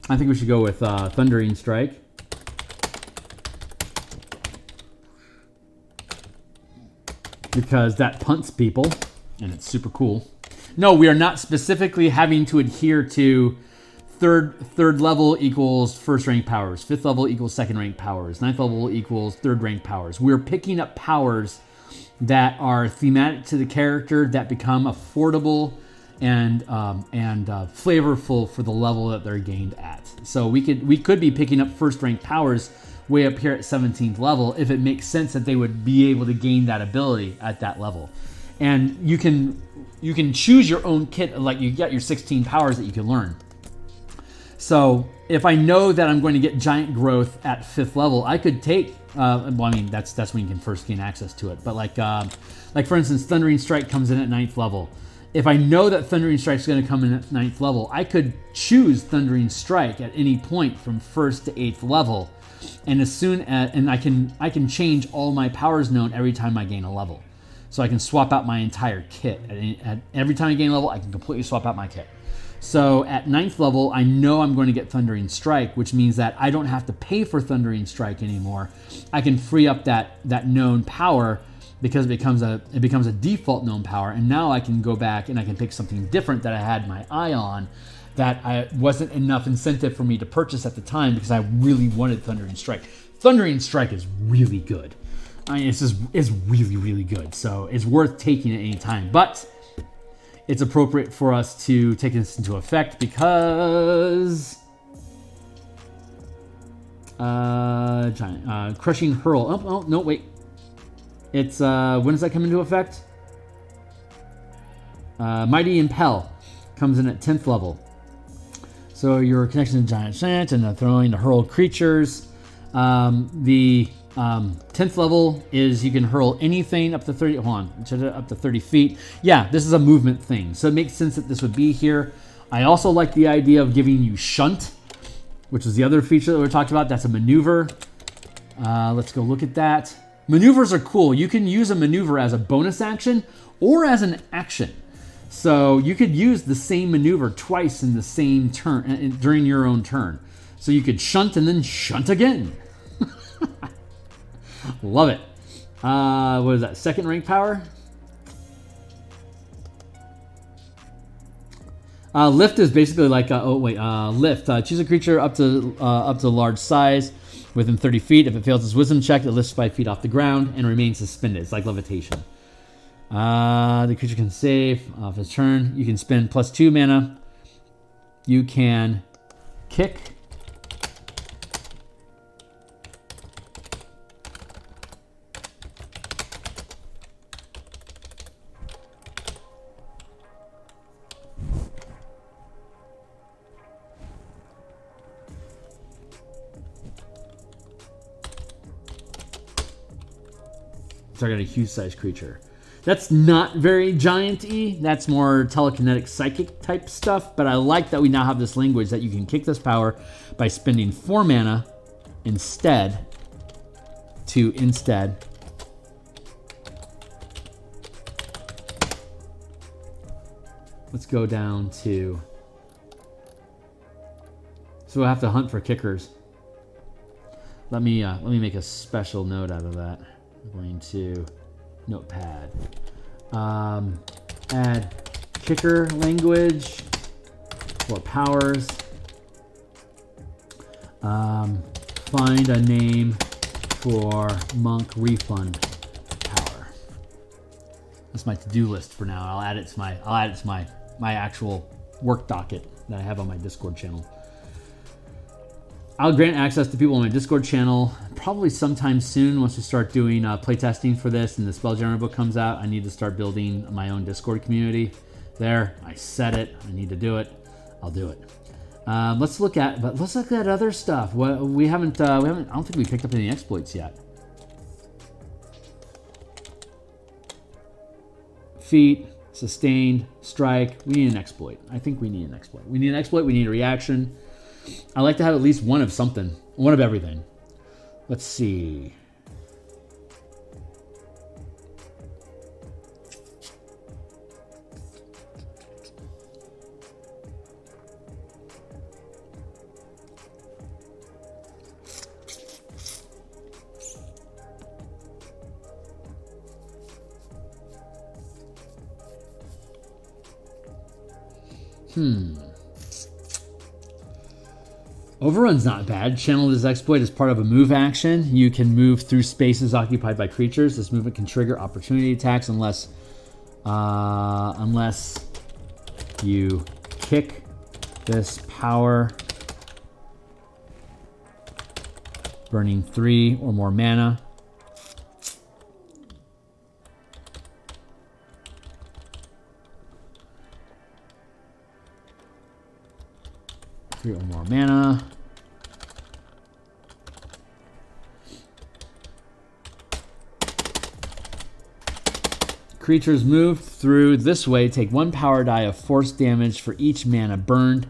I think we should go with Thundering Strike. Because that punts people, and it's super cool. No, we are not specifically having to adhere to third level equals 1st rank powers, 5th level equals 2nd rank powers, 9th level equals 3rd rank powers. We're picking up powers that are thematic to the character, that become affordable and flavorful for the level that they're gained at. So we could be picking up 1st rank powers way up here at 17th level if it makes sense that they would be able to gain that ability at that level. And you can choose your own kit, like you get your 16 powers that you can learn. So if I know that I'm going to get giant growth at 5th level, I could take, well, I mean, that's when you can first gain access to it. But like for instance, Thundering Strike comes in at 9th level. If I know that Thundering Strike is going to come in at 9th level, I could choose Thundering Strike at any point from 1st to 8th level. And I can change all my powers known every time I gain a level. So I can swap out my entire kit. At every time I gain a level, I can completely swap out my kit. So at 9th level, I know I'm going to get Thundering Strike, which means that I don't have to pay for Thundering Strike anymore. I can free up that known power because it becomes a default known power, and now I can go back and I can pick something different that I had my eye on that wasn't enough incentive for me to purchase at the time because I really wanted Thundering Strike. Thundering Strike is really good. I mean, it's really, really good. So it's worth taking at any time, but it's appropriate for us to take this into effect because Crushing Hurl. Oh no, wait. It's when does that come into effect? Mighty Impel comes in at 10th level. So your connection to Giant Giant and throwing to hurl creatures. The 10th level is you can hurl anything up to 30. Hold on, up to 30 feet. Yeah, this is a movement thing, so it makes sense that this would be here. I also like the idea of giving you Shunt, which is the other feature that we talked about. That's a maneuver. Let's go look at that. Maneuvers are cool. You can use a maneuver as a bonus action or as an action. So you could use the same maneuver twice in the same turn during your own turn. So you could Shunt and then Shunt again. Love it. What is that? 2nd rank power? Lift is basically like lift. Choose a creature up to large size within 30 feet. If it fails its wisdom check, it lifts 5 feet off the ground and remains suspended. It's like levitation. The creature can save off its turn. You can spend +2 mana. You can kick. Target a huge sized creature. That's not very giant-y. That's more telekinetic psychic type stuff, but I like that we now have this language that you can kick this power by spending 4 mana instead. Let's go down to... So we'll have to hunt for kickers. Let me make a special note out of that. I'm going to notepad. Add kicker language for powers. Find a name for monk refund power. That's my to-do list for now. I'll add it to my actual work docket that I have on my Discord channel. I'll grant access to people on my Discord channel probably sometime soon once we start doing playtesting for this and the Spell Generator book comes out. I need to start building my own Discord community. There, I said it. I need to do it. I'll do it. Let's look at other stuff. We haven't. I don't think we picked up any exploits yet. Feat, sustained, strike. We need an exploit. I think we need an exploit. We need an exploit. We need a reaction. I like to have at least one of something, one of everything. Let's see. Overrun's not bad. Channel this exploit as part of a move action. You can move through spaces occupied by creatures. This movement can trigger opportunity attacks unless you kick this power, burning 3 or more mana. Or more mana. Creatures move through this way take 1 power die of force damage for each mana burned.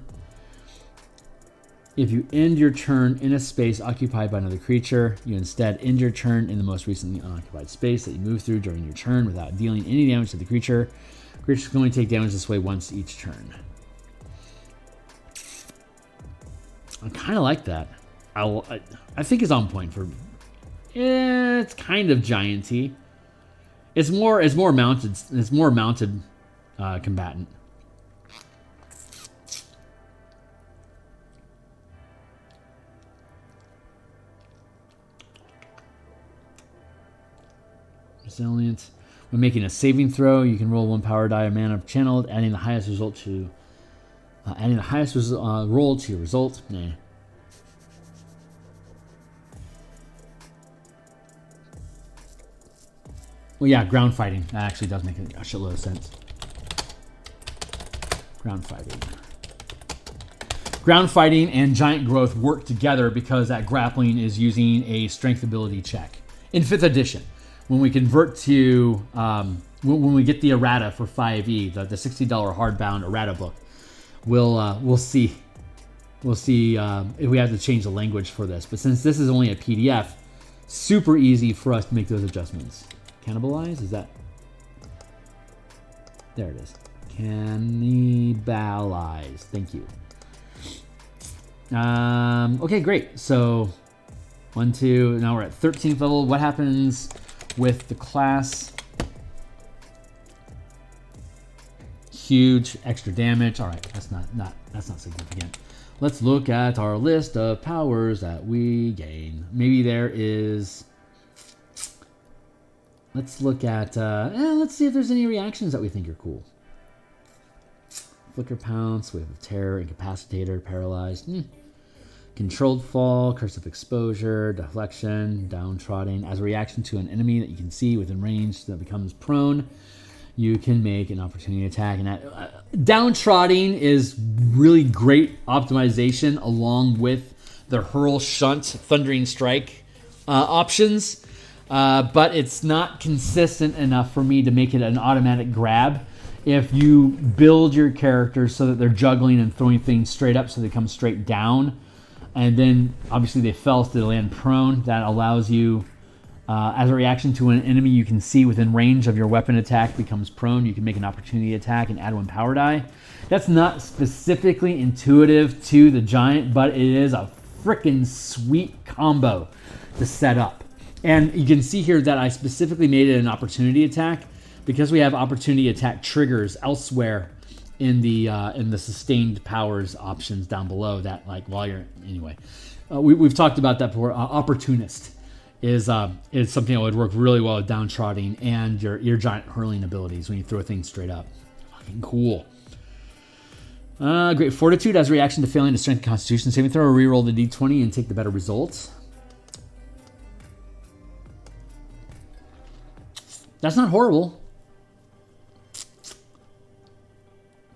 If you end your turn in a space occupied by another creature, you instead end your turn in the most recently unoccupied space that you move through during your turn without dealing any damage to the creature. Creatures can only take damage this way once each turn. I kind of like that. I think it's on point for. It's kind of giant-y. It's more mounted. It's more mounted combatant. Resilient. When making a saving throw, you can roll 1 power die of mana channeled, adding the highest result to. Roll to your result. Nah. Well, yeah, ground fighting. That actually does make a shitload of sense. Ground fighting. Ground fighting and giant growth work together because that grappling is using a strength ability check. In 5th edition, when we convert to, when we get the errata for 5e, the $60 hardbound errata book, we'll see if we have to change the language for this. But since this is only a PDF, super easy for us to make those adjustments. Cannibalize? Is that? There it is. Cannibalize. Thank you. Okay, great. So 1, 2. Now we're at 13th level. What happens with the class? Huge extra damage. All right, that's not significant. Let's look at our list of powers that we gain. Maybe there is. Let's look at. Let's see if there's any reactions that we think are cool. Flicker Pounce, Wave of Terror, Incapacitator, Paralyzed. Controlled Fall, Curse of Exposure, Deflection, Downtrodden. As a reaction to an enemy that you can see within range that becomes prone, you can make an opportunity attack. And that Downtrodden is really great optimization along with the Hurl, Shunt, Thundering Strike options. but it's not consistent enough for me to make it an automatic grab. If you build your characters so that they're juggling and throwing things straight up so they come straight down, and then obviously they fell so they land prone, that allows you, as a reaction to an enemy you can see within range of your weapon attack becomes prone, you can make an opportunity attack and add 1 power die. That's not specifically intuitive to the giant, but it is a freaking sweet combo to set up. And you can see here that I specifically made it an opportunity attack because we have opportunity attack triggers elsewhere in the sustained powers options down below. That, like, while you're anyway, we've talked about that before. Opportunist is something that would work really well with downtrodden and your giant hurling abilities when you throw things straight up. Fucking cool. Great. Fortitude as a reaction to failing to strength and constitution saving throw. Reroll the d20 and take the better results. That's not horrible.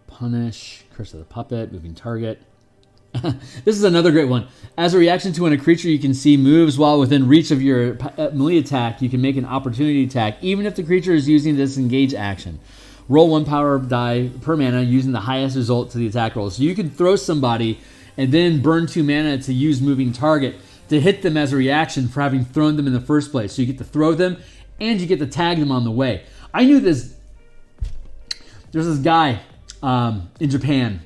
Punish, Curse of the Puppet, moving target. This is another great one. As a reaction to when a creature you can see moves while within reach of your melee attack, you can make an opportunity attack, even if the creature is using this engage action. Roll 1 power die per mana using the highest result to the attack roll. So you can throw somebody and then burn 2 mana to use moving target to hit them as a reaction for having thrown them in the first place. So you get to throw them and you get to tag them on the way. I knew this. There's this guy in Japan.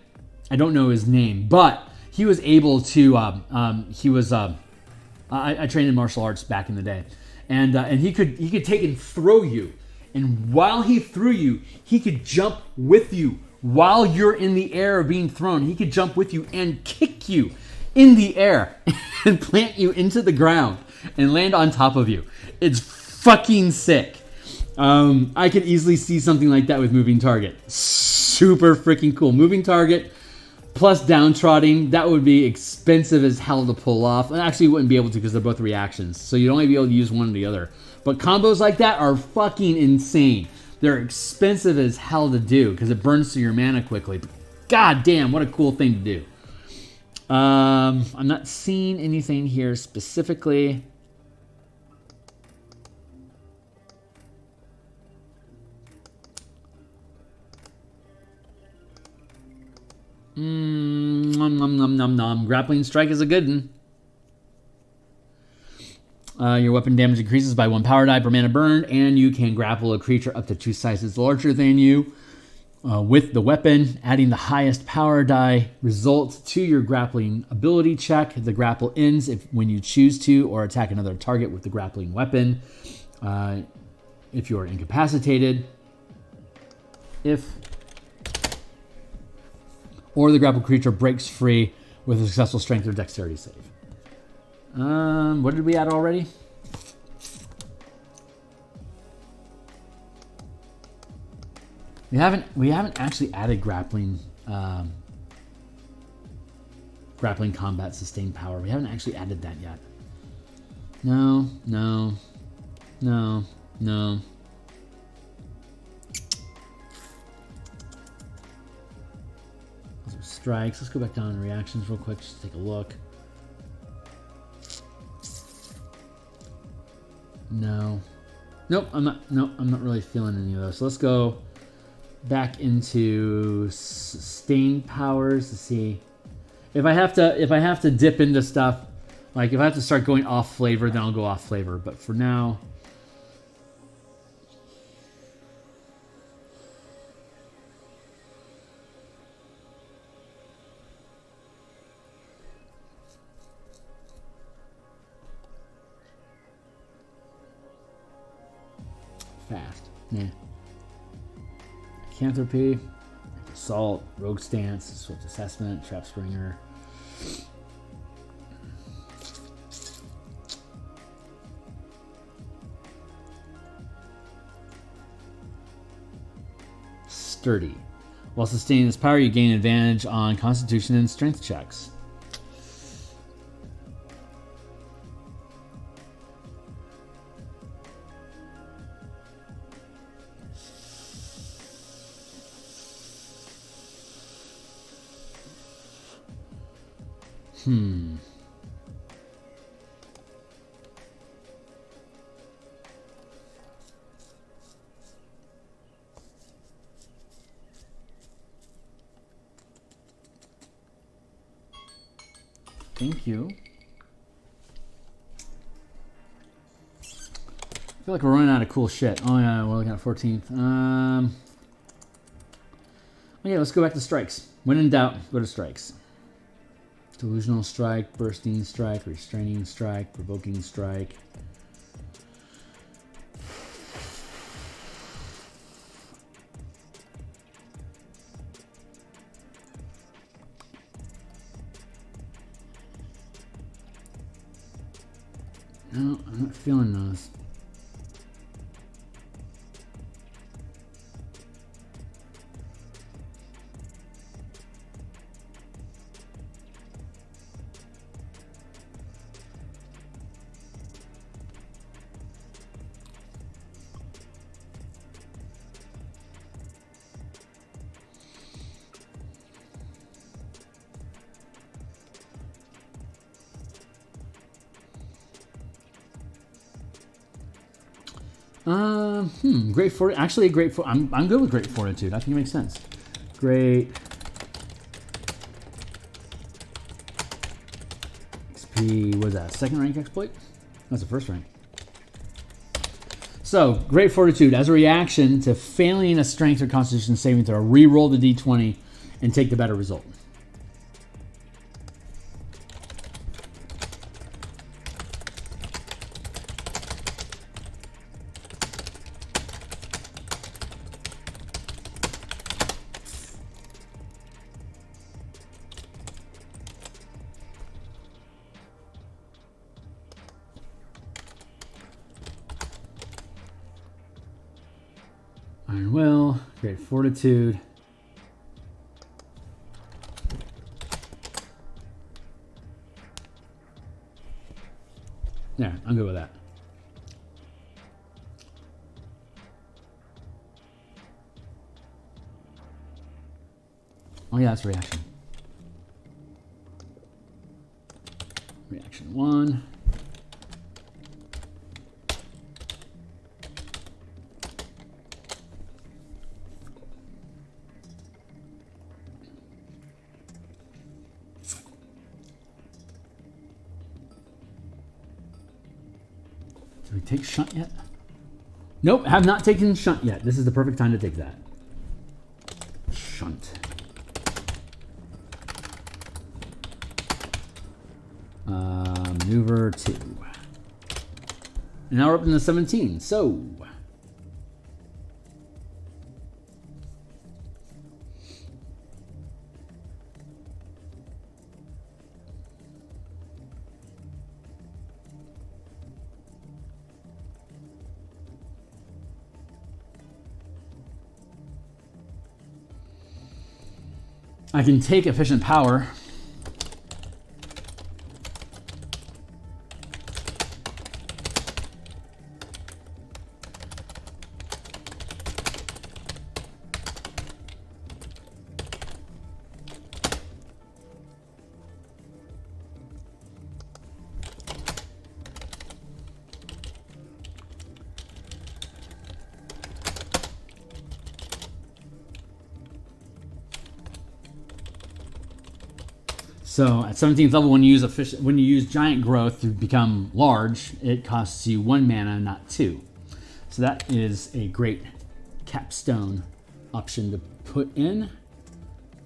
I don't know his name, but he was able to. I trained in martial arts back in the day, and he could take and throw you, and while he threw you, he could jump with you while you're in the air being thrown. He could jump with you and kick you in the air and plant you into the ground and land on top of you. It's fucking sick. I could easily see something like that with moving target. Super freaking cool. Moving target plus downtrodden, that would be expensive as hell to pull off. And actually, you wouldn't be able to because they're both reactions. So you'd only be able to use one or the other. But combos like that are fucking insane. They're expensive as hell to do because it burns through your mana quickly. But god damn, what a cool thing to do. I'm not seeing anything here specifically. Grappling strike is a good one. Your weapon damage increases by 1 power die per mana burned, and you can grapple a creature up to 2 sizes larger than you with the weapon, adding the highest power die result to your grappling ability check. The grapple ends when you choose to, or attack another target with the grappling weapon. If you are incapacitated, or the grappled creature breaks free with a successful strength or dexterity save. What did we add already? We haven't actually added grappling combat sustained power. We haven't actually added that yet. No. Strikes. Let's go back down to reactions real quick just to take a look. Nope, I'm not really feeling any of those. So let's go back into sustained powers to see if I have to dip into stuff. Like if I have to start going off flavor, then I'll go off flavor. But for now, fast. Yeah. Lycanthropy, assault, rogue stance, swift assessment, trap springer. Sturdy. While sustaining this power, you gain advantage on constitution and strength checks. Thank you. I feel like we're running out of cool shit. Oh yeah, we're looking at 14th. Yeah, let's go back to strikes. When in doubt, go to strikes. Delusional strike, bursting strike, restraining strike, provoking strike. No, I'm not feeling those. Great for actually great for I'm good with great fortitude. I think it makes sense. Great XP. What is that? Second rank exploit? That's the first rank. So great fortitude as a reaction to failing a strength or constitution saving throw. Re-roll the d20 and take the better result. Iron Will, great fortitude. Yeah, I'm good with that. Oh yeah, that's reaction. Reaction 1. Did we take shunt yet? Nope, have not taken shunt yet. This is the perfect time to take that. Shunt. Maneuver 2. And now we're up in the 17. So. I can take efficient power. So at 17th level, when you use giant growth to become large, it costs you 1 mana, not 2. So that is a great capstone option to put in.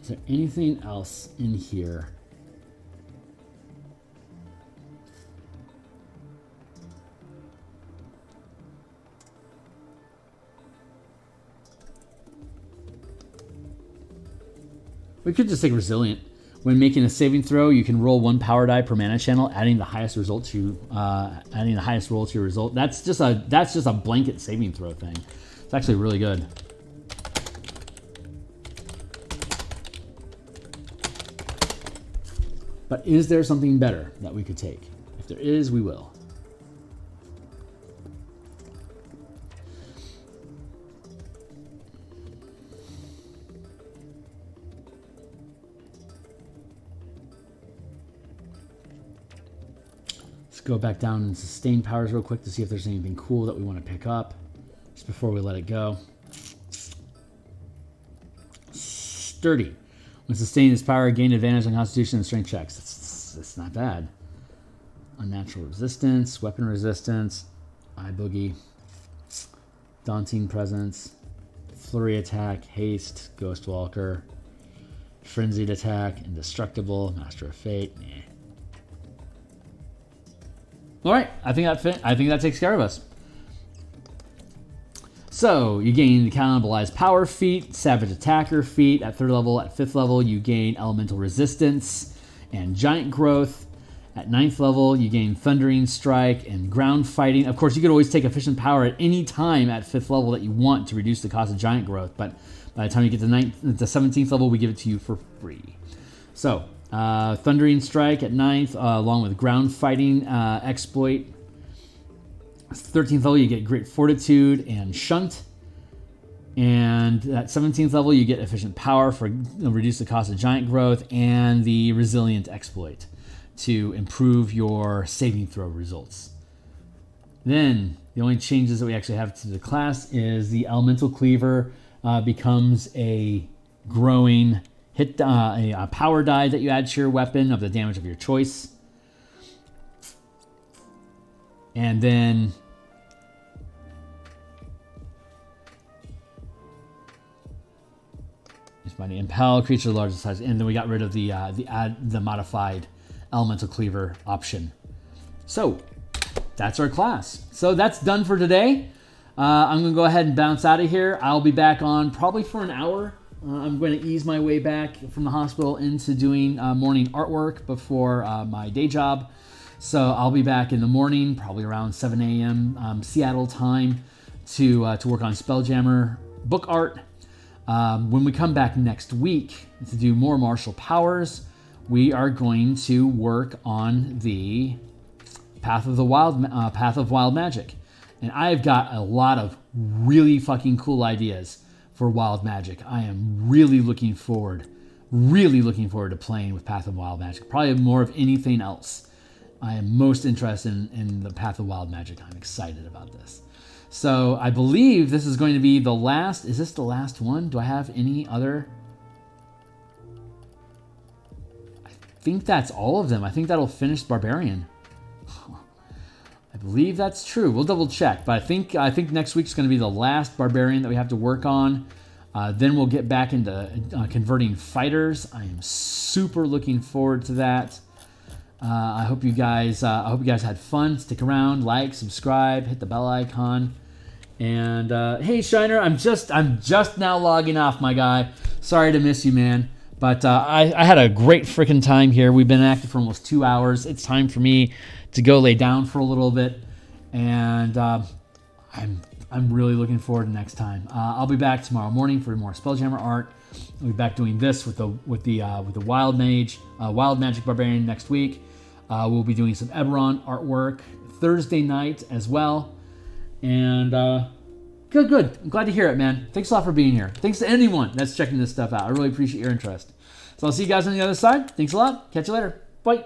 Is there anything else in here? We could just take resilient. When making a saving throw, you can roll 1 power die per mana channel, adding the highest roll to your result. That's just a blanket saving throw thing. It's actually really good. But is there something better that we could take? If there is, we will. Go back down and sustain powers real quick to see if there's anything cool that we want to pick up just before we let it go. Sturdy. When sustaining this power, gain advantage on constitution and strength checks. That's not bad. Unnatural resistance, weapon resistance, eye boogie, daunting presence, flurry attack, haste, ghost walker, frenzied attack, indestructible, master of fate. All right, I think that takes care of us. So you gain the cannibalized power feat, savage attacker feat at 3rd level. At 5th level, you gain elemental resistance and giant growth. At 9th level, you gain thundering strike and ground fighting. Of course, you could always take efficient power at any time at 5th level that you want to reduce the cost of giant growth. But by the time you get to the 17th level, we give it to you for free. So thundering strike at 9th, along with ground fighting exploit. 13th level, you get great fortitude and shunt. And at 17th level, you get efficient power for reduce the cost of giant growth and the resilient exploit to improve your saving throw results. Then the only changes that we actually have to the class is the elemental cleaver becomes a growing hit, a power die that you add to your weapon of the damage of your choice. And then money impel creature larger size, and then we got rid of the modified elemental cleaver option. So that's our class. So that's done for today. I'm gonna go ahead and bounce out of here. I'll be back on probably for an hour. I'm going to ease my way back from the hospital into doing morning artwork before my day job. So I'll be back in the morning, probably around 7 a.m. Seattle time, to work on Spelljammer book art. When we come back next week to do more martial powers, we are going to work on the Path of Wild Magic, and I've got a lot of really fucking cool ideas for Wild Magic. I am really looking forward to playing with Path of Wild Magic. Probably more of anything else. I am most interested in the Path of Wild Magic. I'm excited about this. So I believe this is going to be the last. Is this the last one? Do I have any other? I think that's all of them. I think that'll finish Barbarian. I believe that's true. We'll double check, but I think next week's going to be the last Barbarian that we have to work on. Then we'll get back into converting fighters. I am super looking forward to that. I hope you guys had fun. Stick around, like, subscribe, hit the bell icon. And hey, Shiner, I'm just now logging off, my guy. Sorry to miss you, man. But I had a great freaking time here. We've been active for almost 2 hours. It's time for me to go lay down for a little bit, and I'm really looking forward to next time. I'll be back tomorrow morning for more Spelljammer art. I'll be back doing this with the Wild Magic Barbarian next week. We'll be doing some Eberron artwork Thursday night as well. And good. I'm glad to hear it, man. Thanks a lot for being here. Thanks to anyone that's checking this stuff out. I really appreciate your interest. So I'll see you guys on the other side. Thanks a lot. Catch you later. Bye.